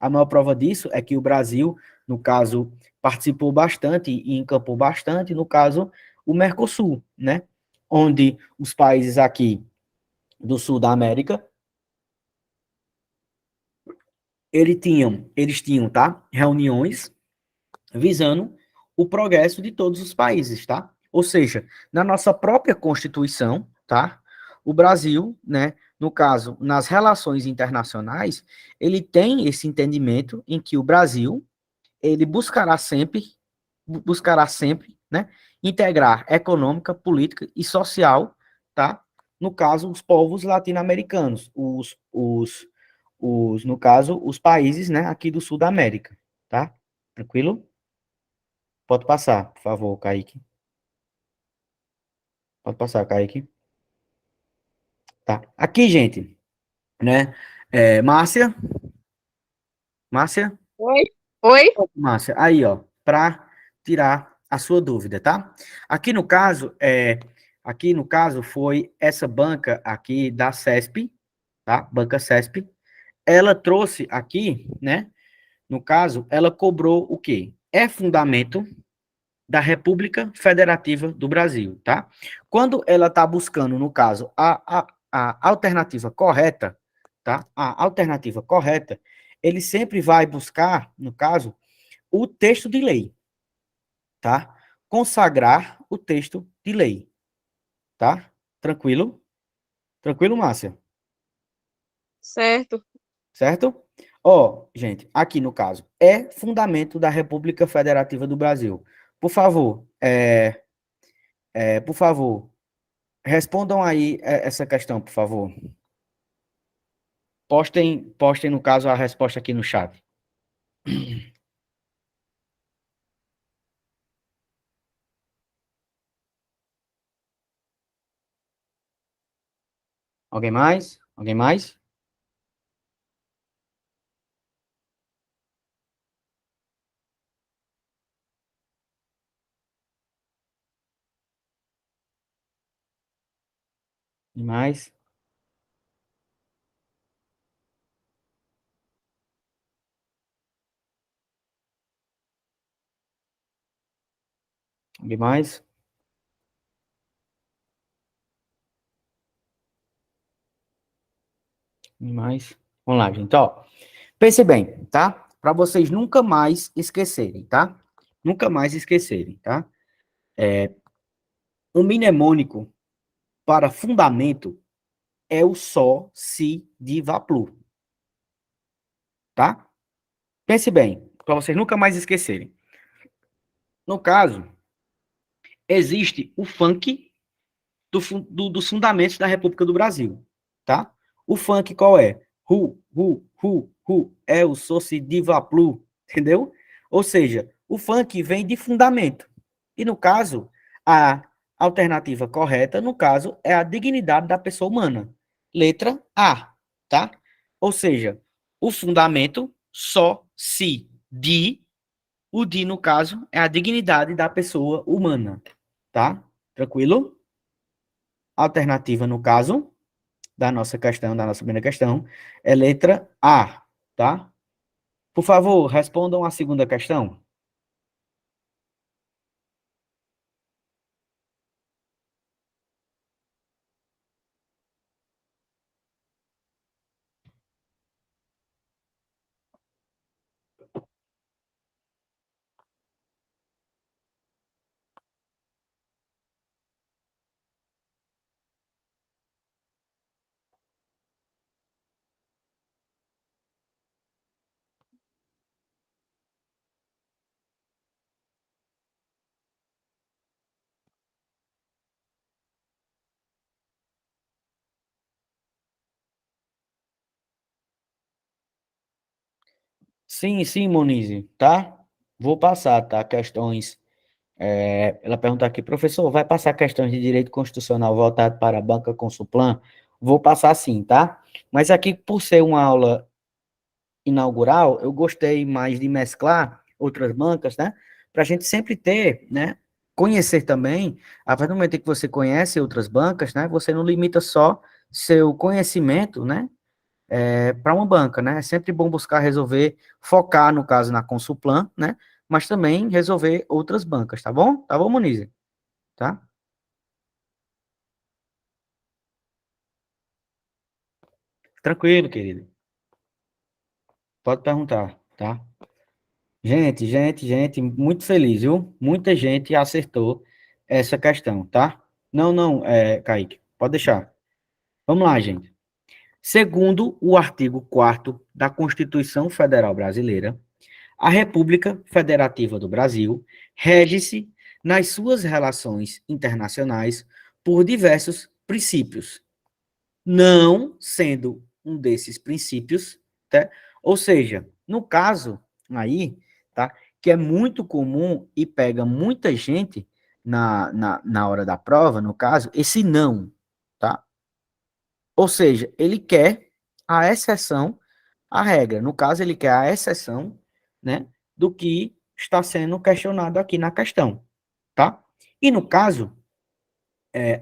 Speaker 1: A maior prova disso é que o Brasil, no caso, participou bastante e encampou bastante, no caso, o Mercosul, né? Onde os países aqui do sul da América, eles tinham, tá? Reuniões visando o progresso de todos os países, tá? Ou seja, na nossa própria Constituição, tá? O Brasil, né, no caso, nas relações internacionais, ele tem esse entendimento em que o Brasil, ele buscará sempre, né, integrar econômica, política e social, tá? No caso, os povos latino-americanos, no caso, os países, né, aqui do sul da América, tá? Tranquilo? Pode passar, por favor, Kaique. Pode passar, Kaique. Tá. Aqui, gente, né? Márcia, Márcia,
Speaker 2: Oi? Oi?
Speaker 1: Márcia, aí, ó, para tirar a sua dúvida, tá? Aqui no caso foi essa banca aqui da CESP, tá? Banca CESP. Ela trouxe aqui, né? No caso, ela cobrou o quê? É fundamento da República Federativa do Brasil, tá? Quando ela está buscando, no caso, a alternativa correta, tá? A alternativa correta, ele sempre vai buscar, no caso, o texto de lei, tá? Consagrar o texto de lei, tá? Tranquilo? Tranquilo, Márcia?
Speaker 2: Certo.
Speaker 1: Certo? Ó, gente, aqui no caso, é fundamento da República Federativa do Brasil. Por favor, por favor, respondam aí essa questão, por favor. Postem, no caso, a resposta aqui no chat. Alguém mais? Alguém mais? Alguém mais? Alguém mais? Alguém mais? Vamos lá, gente, ó. Pense bem, tá? Para vocês nunca mais esquecerem, tá? Nunca mais esquecerem, tá? O mnemônico para fundamento é o Só, Si, Di, Va, Plu, tá? Pense bem, para vocês nunca mais esquecerem. No caso, existe o funk dos fundamentos da República do Brasil, tá? O funk qual é? É o Soci Diva Plu, entendeu? Ou seja, o funk vem de fundamento. E no caso, a alternativa correta, no caso, é a dignidade da pessoa humana. Letra A, tá? Ou seja, o fundamento só se di, o di, no caso, é a dignidade da pessoa humana, tá? Tranquilo? Alternativa, no caso, da nossa primeira questão, é letra A, tá? Por favor, respondam a segunda questão. Sim, sim, Monize, tá? Vou passar, tá? Questões. Ela pergunta aqui, professor, vai passar questões de direito constitucional voltado para a banca Consulplan? Vou passar sim, tá? Mas aqui, por ser uma aula inaugural, eu gostei mais de mesclar outras bancas, né? Para a gente sempre ter, né? Conhecer também, a partir do momento em que você conhece outras bancas, né? Você não limita só seu conhecimento, né? para uma banca, né? É sempre bom buscar resolver, focar, no caso, na Consulplan, né? Mas também resolver outras bancas, tá bom? Tá bom, Monize? Tá? Tranquilo, querido. Pode perguntar, tá? Gente, muito feliz, viu? Muita gente acertou essa questão, tá? Não, não, Kaique, pode deixar. Vamos lá, gente. Segundo o artigo 4º da Constituição Federal Brasileira, a República Federativa do Brasil rege-se nas suas relações internacionais por diversos princípios, não sendo um desses princípios, tá? Ou seja, no caso aí, tá? Que é muito comum e pega muita gente na hora da prova, no caso, esse não, tá? Ou seja, ele quer a exceção à regra. No caso, ele quer a exceção, né, do que está sendo questionado aqui na questão, tá? E no caso,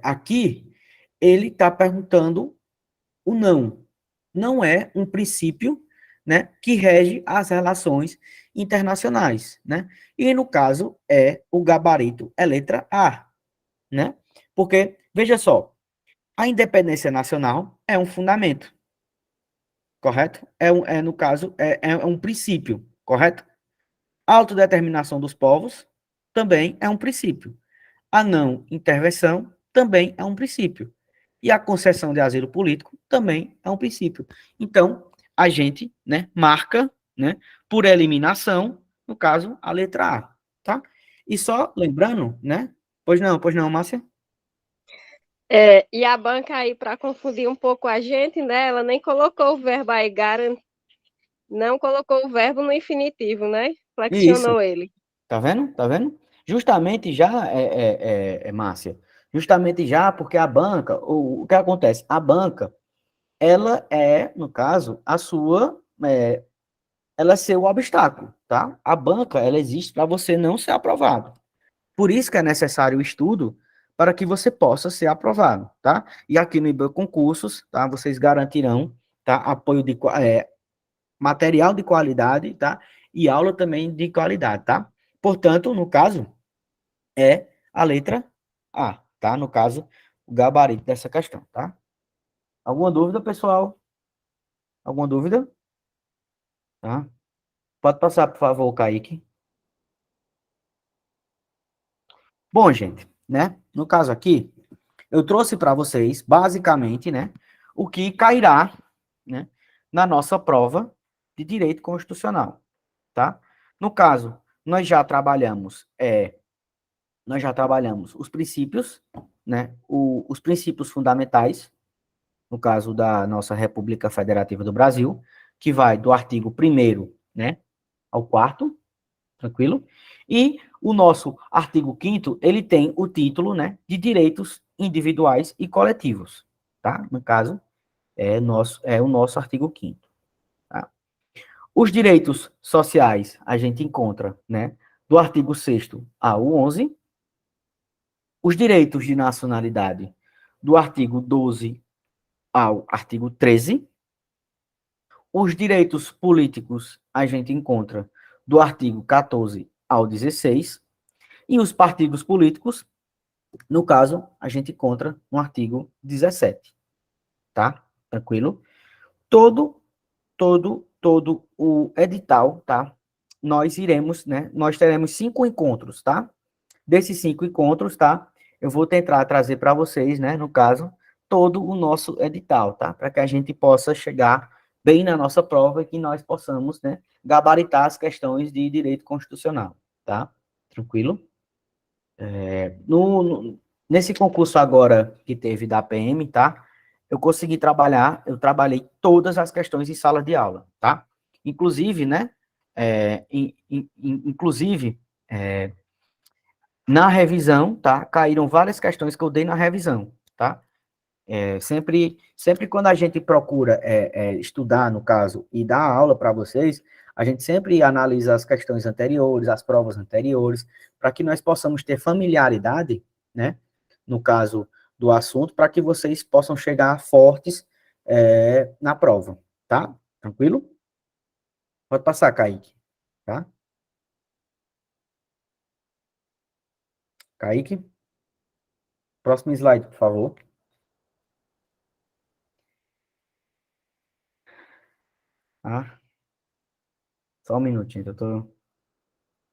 Speaker 1: aqui, ele está perguntando o não. Não é um princípio, né, que rege as relações internacionais, né? E no caso é o gabarito, é letra A, né? Porque veja só, a independência nacional é um fundamento, correto? No caso, é um princípio, correto? A autodeterminação dos povos também é um princípio. A não intervenção também é um princípio. E a concessão de asilo político também é um princípio. Então, a gente, né, marca, né, por eliminação, no caso, a letra A, tá? E só lembrando, né? Pois não, Márcia?
Speaker 2: E a banca aí, para confundir um pouco a gente, né? Ela nem colocou o verbo aí, não colocou o verbo no infinitivo, né?
Speaker 1: Isso.
Speaker 2: Flexionou ele.
Speaker 1: Tá vendo? Tá vendo? Justamente já, Márcia, justamente já porque a banca, o que acontece? A banca, ela é, no caso, ela é seu obstáculo, tá? A banca, ela existe para você não ser aprovado. Por isso que é necessário o estudo para que você possa ser aprovado, tá? E aqui no IBAN Concursos, tá? Vocês garantirão, tá? Apoio material de qualidade, tá? E aula também de qualidade, tá? Portanto, no caso, é a letra A, tá? No caso, o gabarito dessa questão, tá? Alguma dúvida, pessoal? Alguma dúvida? Tá? Pode passar, por favor, Kaique. Bom, gente, né? No caso aqui, eu trouxe para vocês, basicamente, né, o que cairá, né, na nossa prova de direito constitucional, tá? No caso, nós já trabalhamos os princípios, né, os princípios fundamentais, no caso da nossa República Federativa do Brasil, que vai do artigo 1º, né, ao 4º, tranquilo? E o nosso artigo 5º, ele tem o título, né, de direitos individuais e coletivos, tá? No caso, é o nosso artigo 5º, tá? Os direitos sociais a gente encontra, né, do artigo 6º ao 11º, os direitos de nacionalidade do artigo 12 ao artigo 13. Os direitos políticos a gente encontra do artigo 14 ao 16, e os partidos políticos, no caso, a gente encontra no artigo 17, tá? Tranquilo? Todo, todo o edital, tá? Nós iremos, né? Nós teremos 5 encontros, tá? Desses 5 encontros, tá? Eu vou tentar trazer para vocês, né? No caso, todo o nosso edital, tá? Para que a gente possa chegar bem na nossa prova e que nós possamos, né? Gabaritar as questões de direito constitucional, tá? Tranquilo? Nesse concurso agora que teve da PM, tá? Eu trabalhei todas as questões em sala de aula, tá? Inclusive, né? Inclusive, na revisão, tá? Caíram várias questões que eu dei na revisão, tá? Sempre quando a gente procura estudar, no caso, e dar aula para vocês, a gente sempre analisa as questões anteriores, as provas anteriores, para que nós possamos ter familiaridade, né, no caso do assunto, para que vocês possam chegar fortes na prova, tá? Tranquilo? Pode passar, Kaique, tá? Kaique, próximo slide, por favor. Tá? Só um minutinho, eu tô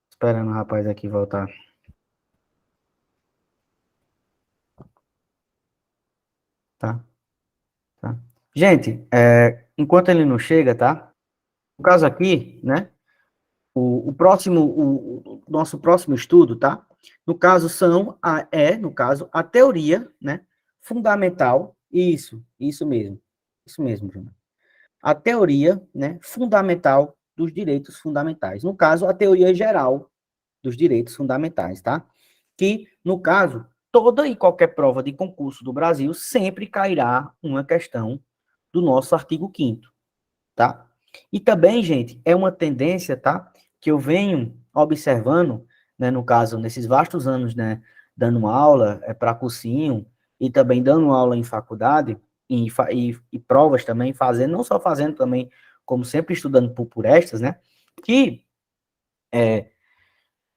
Speaker 1: esperando o rapaz aqui voltar. Tá? Tá? Gente, enquanto ele não chega, tá? No caso aqui, né? O nosso próximo estudo, tá? No caso, no caso, a teoria, né? Fundamental, isso mesmo, Júnior. A teoria, né? Fundamental dos direitos fundamentais. No caso, a teoria geral dos direitos fundamentais, tá? Que, no caso, toda e qualquer prova de concurso do Brasil sempre cairá uma questão do nosso artigo 5º, tá? E também, gente, é uma tendência, tá? Que eu venho observando, né, no caso, nesses vastos anos, né, dando aula para cursinho e também dando aula em faculdade e provas também, fazendo, não só fazendo também, como sempre estudando por estas, né? Que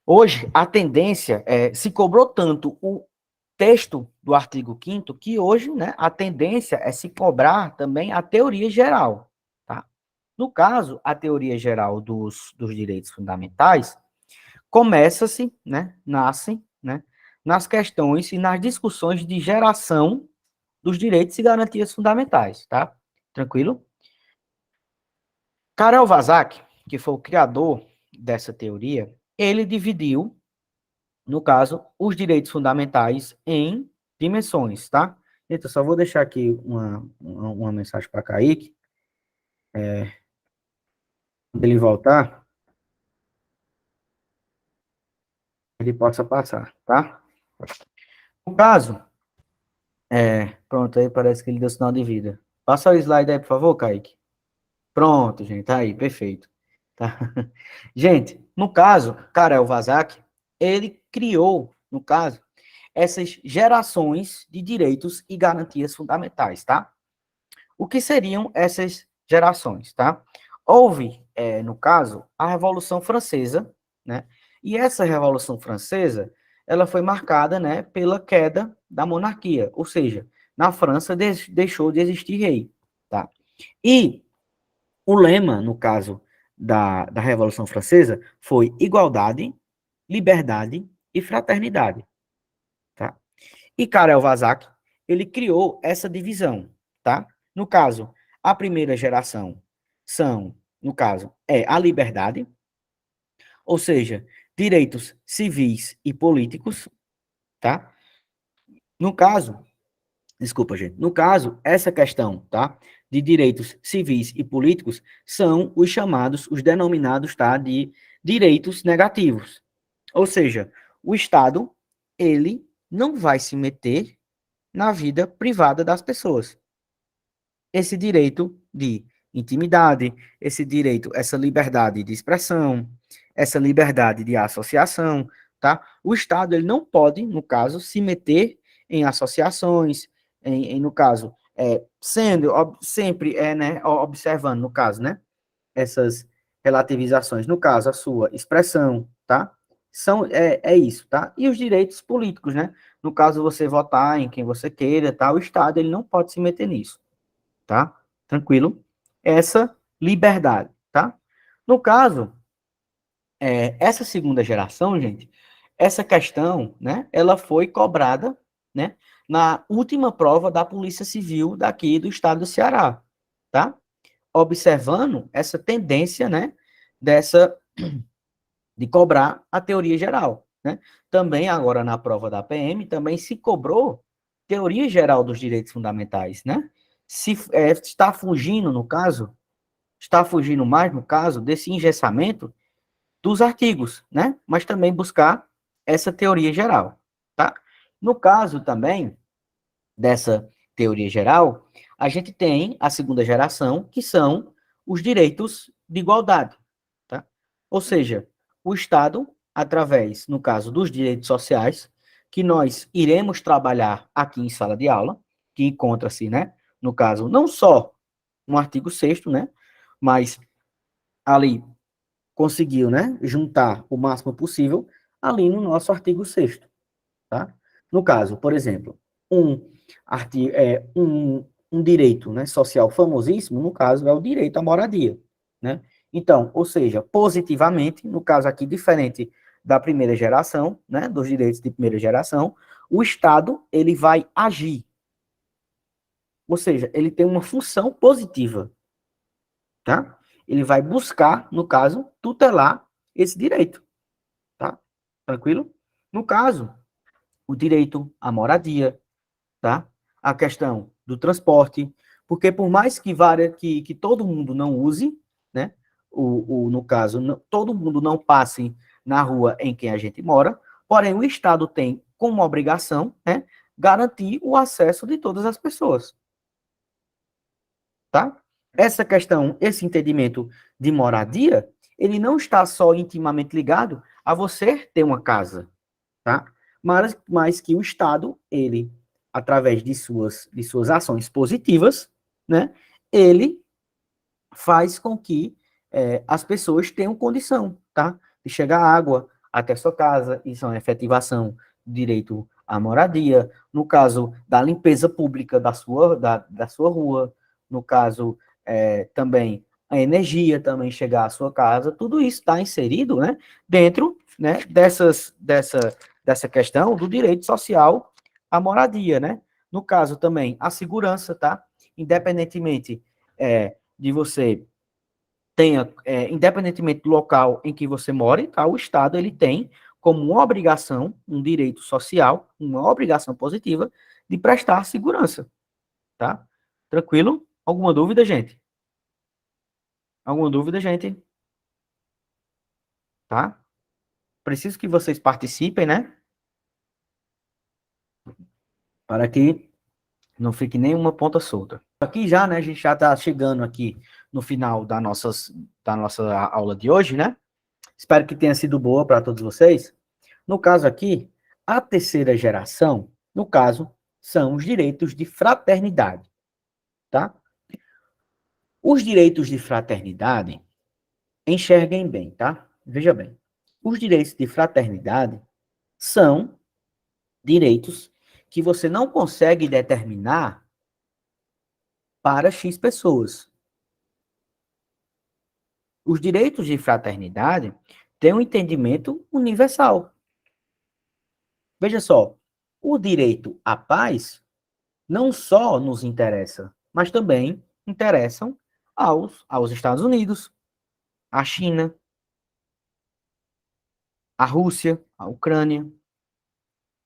Speaker 1: hoje a tendência se cobrou tanto o texto do artigo 5º que hoje, né, a tendência é se cobrar também a teoria geral, tá? No caso, a teoria geral dos direitos fundamentais começa-se, né, nasce, né, nas questões e nas discussões de geração dos direitos e garantias fundamentais, tá? Tranquilo? Karel Vazak, que foi o criador dessa teoria, ele dividiu, no caso, os direitos fundamentais em dimensões, tá? Então, só vou deixar aqui uma mensagem para Kaique, quando ele voltar, ele possa passar, tá? No caso, pronto, aí parece que ele deu sinal de vida. Passa o slide aí, por favor, Kaique. Pronto, gente, tá aí, perfeito. Tá? Gente, no caso, Karel Vazak, ele criou, no caso, essas gerações de direitos e garantias fundamentais, tá? O que seriam essas gerações, tá? Houve, no caso, a Revolução Francesa, né? E essa Revolução Francesa, ela foi marcada, né, pela queda da monarquia, ou seja, na França deixou de existir rei, tá? E o lema, no caso da Revolução Francesa, foi igualdade, liberdade e fraternidade, tá? E Karel Vazak, ele criou essa divisão, tá? No caso, a primeira geração no caso, a liberdade, ou seja, direitos civis e políticos, tá? No caso, desculpa, gente, no caso, essa questão, tá? De direitos civis e políticos são os denominados, tá? De direitos negativos. Ou seja, o Estado, ele não vai se meter na vida privada das pessoas. Esse direito de intimidade, esse direito, essa liberdade de expressão, essa liberdade de associação, tá? O Estado, ele não pode, no caso, se meter em associações, no caso, sempre, né, observando, no caso, né, essas relativizações, no caso, a sua expressão, tá? É isso, tá? E os direitos políticos, né? No caso, você votar em quem você queira, tá? O Estado, ele não pode se meter nisso, tá? Tranquilo? Essa liberdade, tá? No caso, essa segunda geração, gente, essa questão, né, ela foi cobrada, né, na última prova da Polícia Civil daqui do estado do Ceará, tá? Observando essa tendência, né, dessa de cobrar a teoria geral, né? Também agora na prova da PM também se cobrou teoria geral dos direitos fundamentais, né? Se está fugindo no caso, está fugindo mais no caso desse engessamento dos artigos, né? Mas também buscar essa teoria geral, tá? No caso também dessa teoria geral, a gente tem a segunda geração, que são os direitos de igualdade, tá? Ou seja, o Estado, através, no caso dos direitos sociais, que nós iremos trabalhar aqui em sala de aula, que encontra-se, né, no caso, não só no artigo 6º, né? Mas ali conseguiu, né, juntar o máximo possível ali no nosso artigo 6º, tá? No caso, por exemplo, um direito, né, social famosíssimo, no caso, é o direito à moradia, né? Então, ou seja, positivamente, no caso aqui, diferente da primeira geração, né, dos direitos de primeira geração, o Estado, ele vai agir, ou seja, ele tem uma função positiva, tá? Ele vai buscar, no caso, tutelar esse direito, tá? Tranquilo? No caso, o direito à moradia, tá? A questão do transporte, porque por mais que todo mundo não use, né? No caso, todo mundo não passe na rua em que a gente mora, porém o Estado tem como obrigação, né, garantir o acesso de todas as pessoas, tá? Essa questão, esse entendimento de moradia, ele não está só intimamente ligado a você ter uma casa, tá? Mas que o Estado, ele, através de suas ações positivas, né, ele faz com que as pessoas tenham condição, tá? De chegar água até sua casa, isso é uma efetivação do direito à moradia, no caso da limpeza pública da sua rua, no caso também a energia também chegar à sua casa, tudo isso está inserido, né, dentro, né, dessa questão do direito social à moradia, né? No caso também a segurança, tá? Independentemente de você tenha, independentemente do local em que você mora, tá? O Estado ele tem como uma obrigação, um direito social, uma obrigação positiva de prestar segurança, tá? Tranquilo? Alguma dúvida, gente? Alguma dúvida, gente? Tá? Preciso que vocês participem, né? Para que não fique nenhuma ponta solta. Aqui já, né? A gente já está chegando aqui no final da nossa aula de hoje, né? Espero que tenha sido boa para todos vocês. No caso aqui, a terceira geração, no caso, são os direitos de fraternidade, tá? Os direitos de fraternidade, enxerguem bem, tá? Veja bem. Os direitos de fraternidade são direitos que você não consegue determinar para X pessoas. Os direitos de fraternidade têm um entendimento universal. Veja só, o direito à paz não só nos interessa, mas também interessam aos Estados Unidos, à China, à Rússia, à Ucrânia,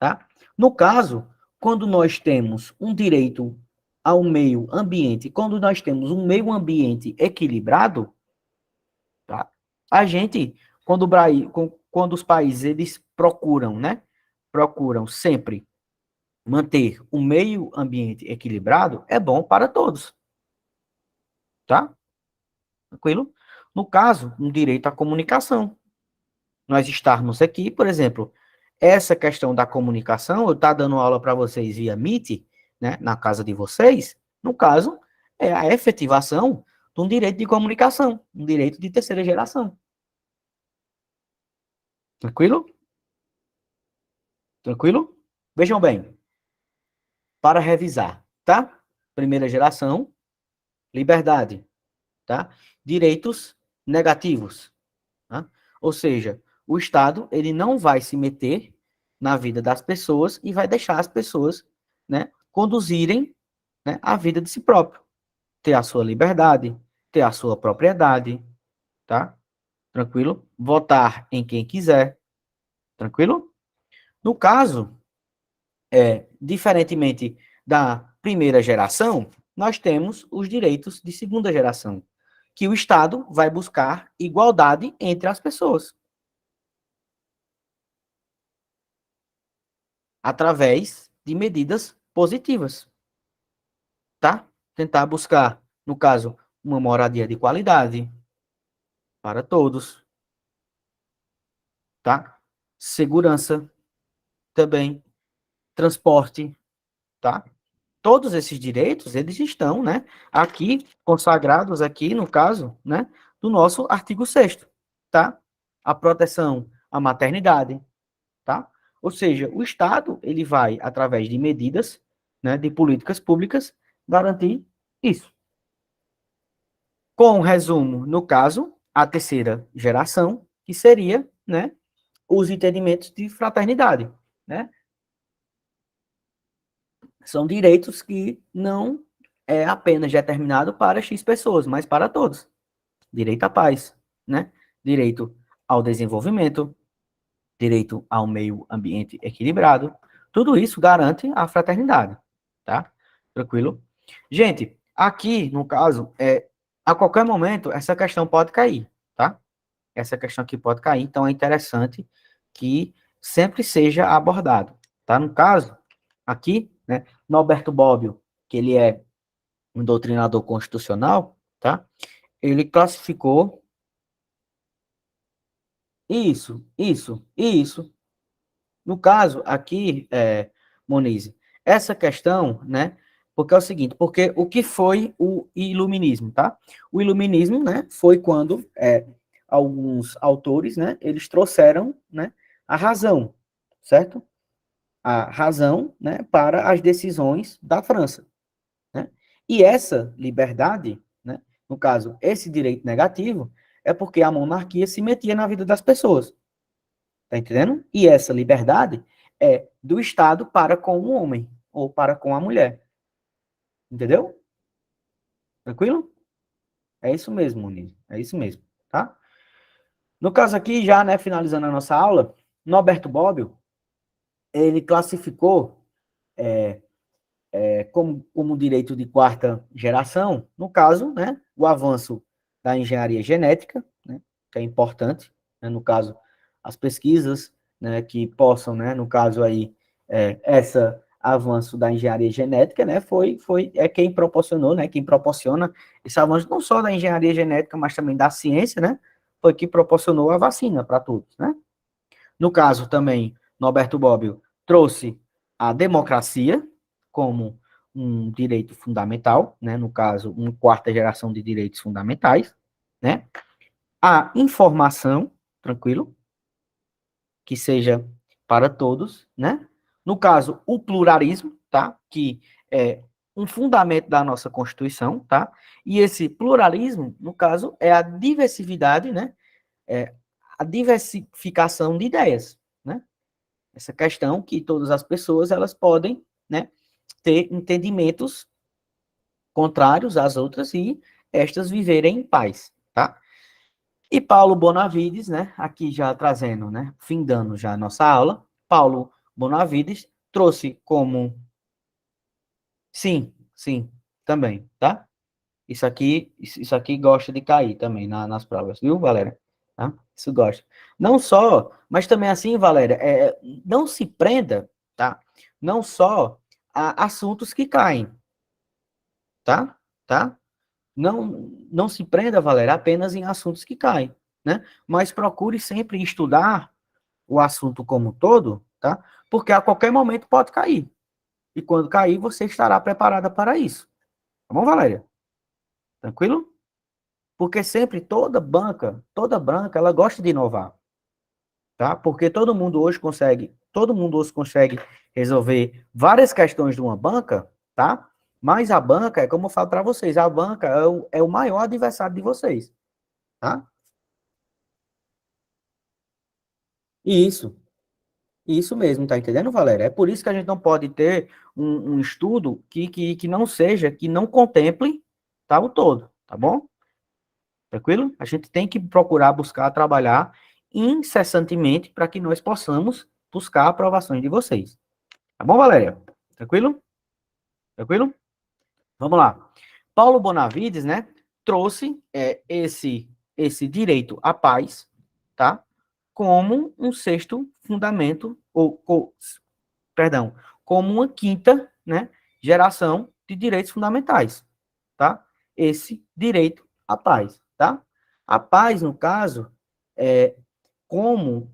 Speaker 1: tá? No caso, quando nós temos um direito ao meio ambiente, quando nós temos um meio ambiente equilibrado, tá? A gente, quando os países eles procuram, né? Procuram sempre manter o meio ambiente equilibrado, é bom para todos, tá? Tranquilo? No caso, um direito à comunicação. Nós estarmos aqui, por exemplo, essa questão da comunicação, eu estar dando aula para vocês via Meet, né, na casa de vocês, no caso, é a efetivação de um direito de comunicação, um direito de terceira geração. Tranquilo? Tranquilo? Vejam bem, para revisar, tá? Primeira geração, liberdade, tá? Direitos negativos, tá? Ou seja, o Estado ele não vai se meter na vida das pessoas e vai deixar as pessoas, né, conduzirem, né, a vida de si próprio, ter a sua liberdade, ter a sua propriedade, tá? Tranquilo? Votar em quem quiser, tranquilo? No caso, diferentemente da primeira geração, nós temos os direitos de segunda geração, que o Estado vai buscar igualdade entre as pessoas, através de medidas positivas, tá? Tentar buscar, no caso, uma moradia de qualidade para todos, tá? Segurança também, transporte, tá? todos esses direitos, eles estão, né, aqui, consagrados aqui, no caso, né, do nosso artigo 6º, tá? A proteção à maternidade, tá? Ou seja, o Estado, ele vai, através de medidas, né, de políticas públicas, garantir isso. Com resumo, no caso, a terceira geração, que seria, né, os entendimentos de fraternidade, né? São direitos que não é apenas determinado para X pessoas, mas para todos. Direito à paz, né? Direito ao desenvolvimento, direito ao meio ambiente equilibrado. Tudo isso garante a fraternidade, tá? Tranquilo? Gente, aqui, no caso, a qualquer momento, essa questão pode cair, tá? Essa questão aqui pode cair, então é interessante que sempre seja abordado, tá? No caso, aqui, né, Norberto Bobbio, que ele é um doutrinador constitucional, tá? Ele classificou isso. No caso, aqui, Monize, essa questão, né, porque é o seguinte, porque o que foi o iluminismo, tá? O iluminismo, né, foi quando alguns autores, né, eles trouxeram, né, a razão, certo? A razão, né, para as decisões da França, né? E essa liberdade, né, no caso, esse direito negativo, é porque a monarquia se metia na vida das pessoas. Tá entendendo? E essa liberdade é do Estado para com o homem ou para com a mulher. Entendeu? Tranquilo? É isso mesmo, Muniz. É isso mesmo, tá? No caso aqui, já, né, finalizando a nossa aula, Norberto Bobbio, ele classificou como direito de quarta geração, no caso, né, o avanço da engenharia genética, né, que é importante, né, no caso, as pesquisas, né, que possam, né, no caso aí, essa avanço da engenharia genética, né, quem proporcionou, né, quem proporciona esse avanço não só da engenharia genética, mas também da ciência, né, foi que proporcionou a vacina para todos, né. No caso também, Norberto Bobbio trouxe a democracia como um direito fundamental, né, no caso, uma quarta geração de direitos fundamentais, né, a informação, tranquilo, que seja para todos, né, no caso, o pluralismo, tá, que é um fundamento da nossa Constituição, tá, e esse pluralismo, no caso, é a diversidade, né, é a diversificação de ideias, né, essa questão que todas as pessoas, elas podem, né, ter entendimentos contrários às outras e estas viverem em paz, tá? E Paulo Bonavides, né, aqui já trazendo, né, findando já a nossa aula, Paulo Bonavides trouxe como, sim, também, tá? Isso aqui gosta de cair também nas provas, viu, Valéria? Tá? Isso gosta. Não só, mas também assim, Valéria, não se prenda, tá? Não só a assuntos que caem, tá? Tá? Não se prenda, Valéria, apenas em assuntos que caem, né? Mas procure sempre estudar o assunto como um todo, tá? Porque a qualquer momento pode cair. E quando cair, você estará preparada para isso. Tá bom, Valéria? Tranquilo? Porque sempre toda banca, ela gosta de inovar, tá? Porque todo mundo hoje consegue resolver várias questões de uma banca, tá? Mas a banca, é como eu falo para vocês, a banca é o maior adversário de vocês, tá? E isso mesmo, tá entendendo, Valéria? É por isso que a gente não pode ter um estudo que não seja, que não contemple, tá, o todo, tá bom? Tranquilo? A gente tem que procurar buscar trabalhar incessantemente para que nós possamos buscar aprovações de vocês. Tá bom, Valéria? Tranquilo? Tranquilo? Vamos lá. Paulo Bonavides, né, trouxe esse direito à paz, tá? Como um sexto fundamento, perdão, como uma quinta, né, geração de direitos fundamentais, tá? Esse direito à paz, tá? A paz, no caso, é como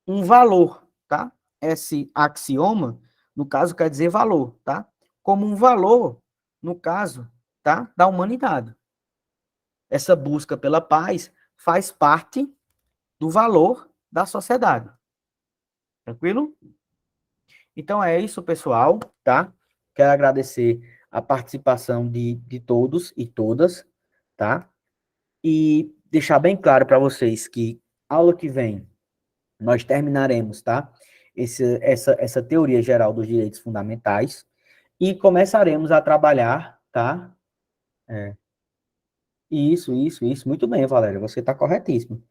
Speaker 1: um valor, tá? Esse axioma, no caso, quer dizer valor, tá? como um valor, no caso, tá, da humanidade. Essa busca pela paz faz parte do valor da sociedade. Tranquilo? Então é isso, pessoal, tá? Quero agradecer a participação de todos e todas, tá? E deixar bem claro para vocês que aula que vem nós terminaremos, tá? Essa teoria geral dos direitos fundamentais e começaremos a trabalhar, tá? Isso. Muito bem, Valéria. Você está corretíssimo.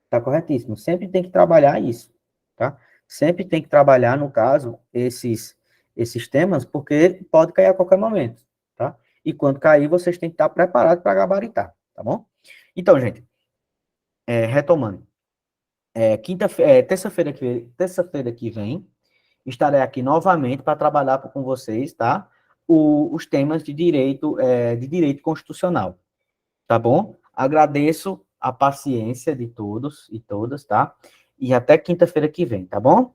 Speaker 1: Está corretíssimo. Sempre tem que trabalhar isso, tá? Sempre tem que trabalhar, no caso, esses temas, porque pode cair a qualquer momento, tá? E quando cair, vocês têm que estar preparados para gabaritar, tá bom? Então, gente, retomando. Terça-feira que vem, estarei aqui novamente para trabalhar com vocês, tá? Os temas de direito constitucional, tá bom? Agradeço a paciência de todos e todas, tá? E até quinta-feira que vem, tá bom?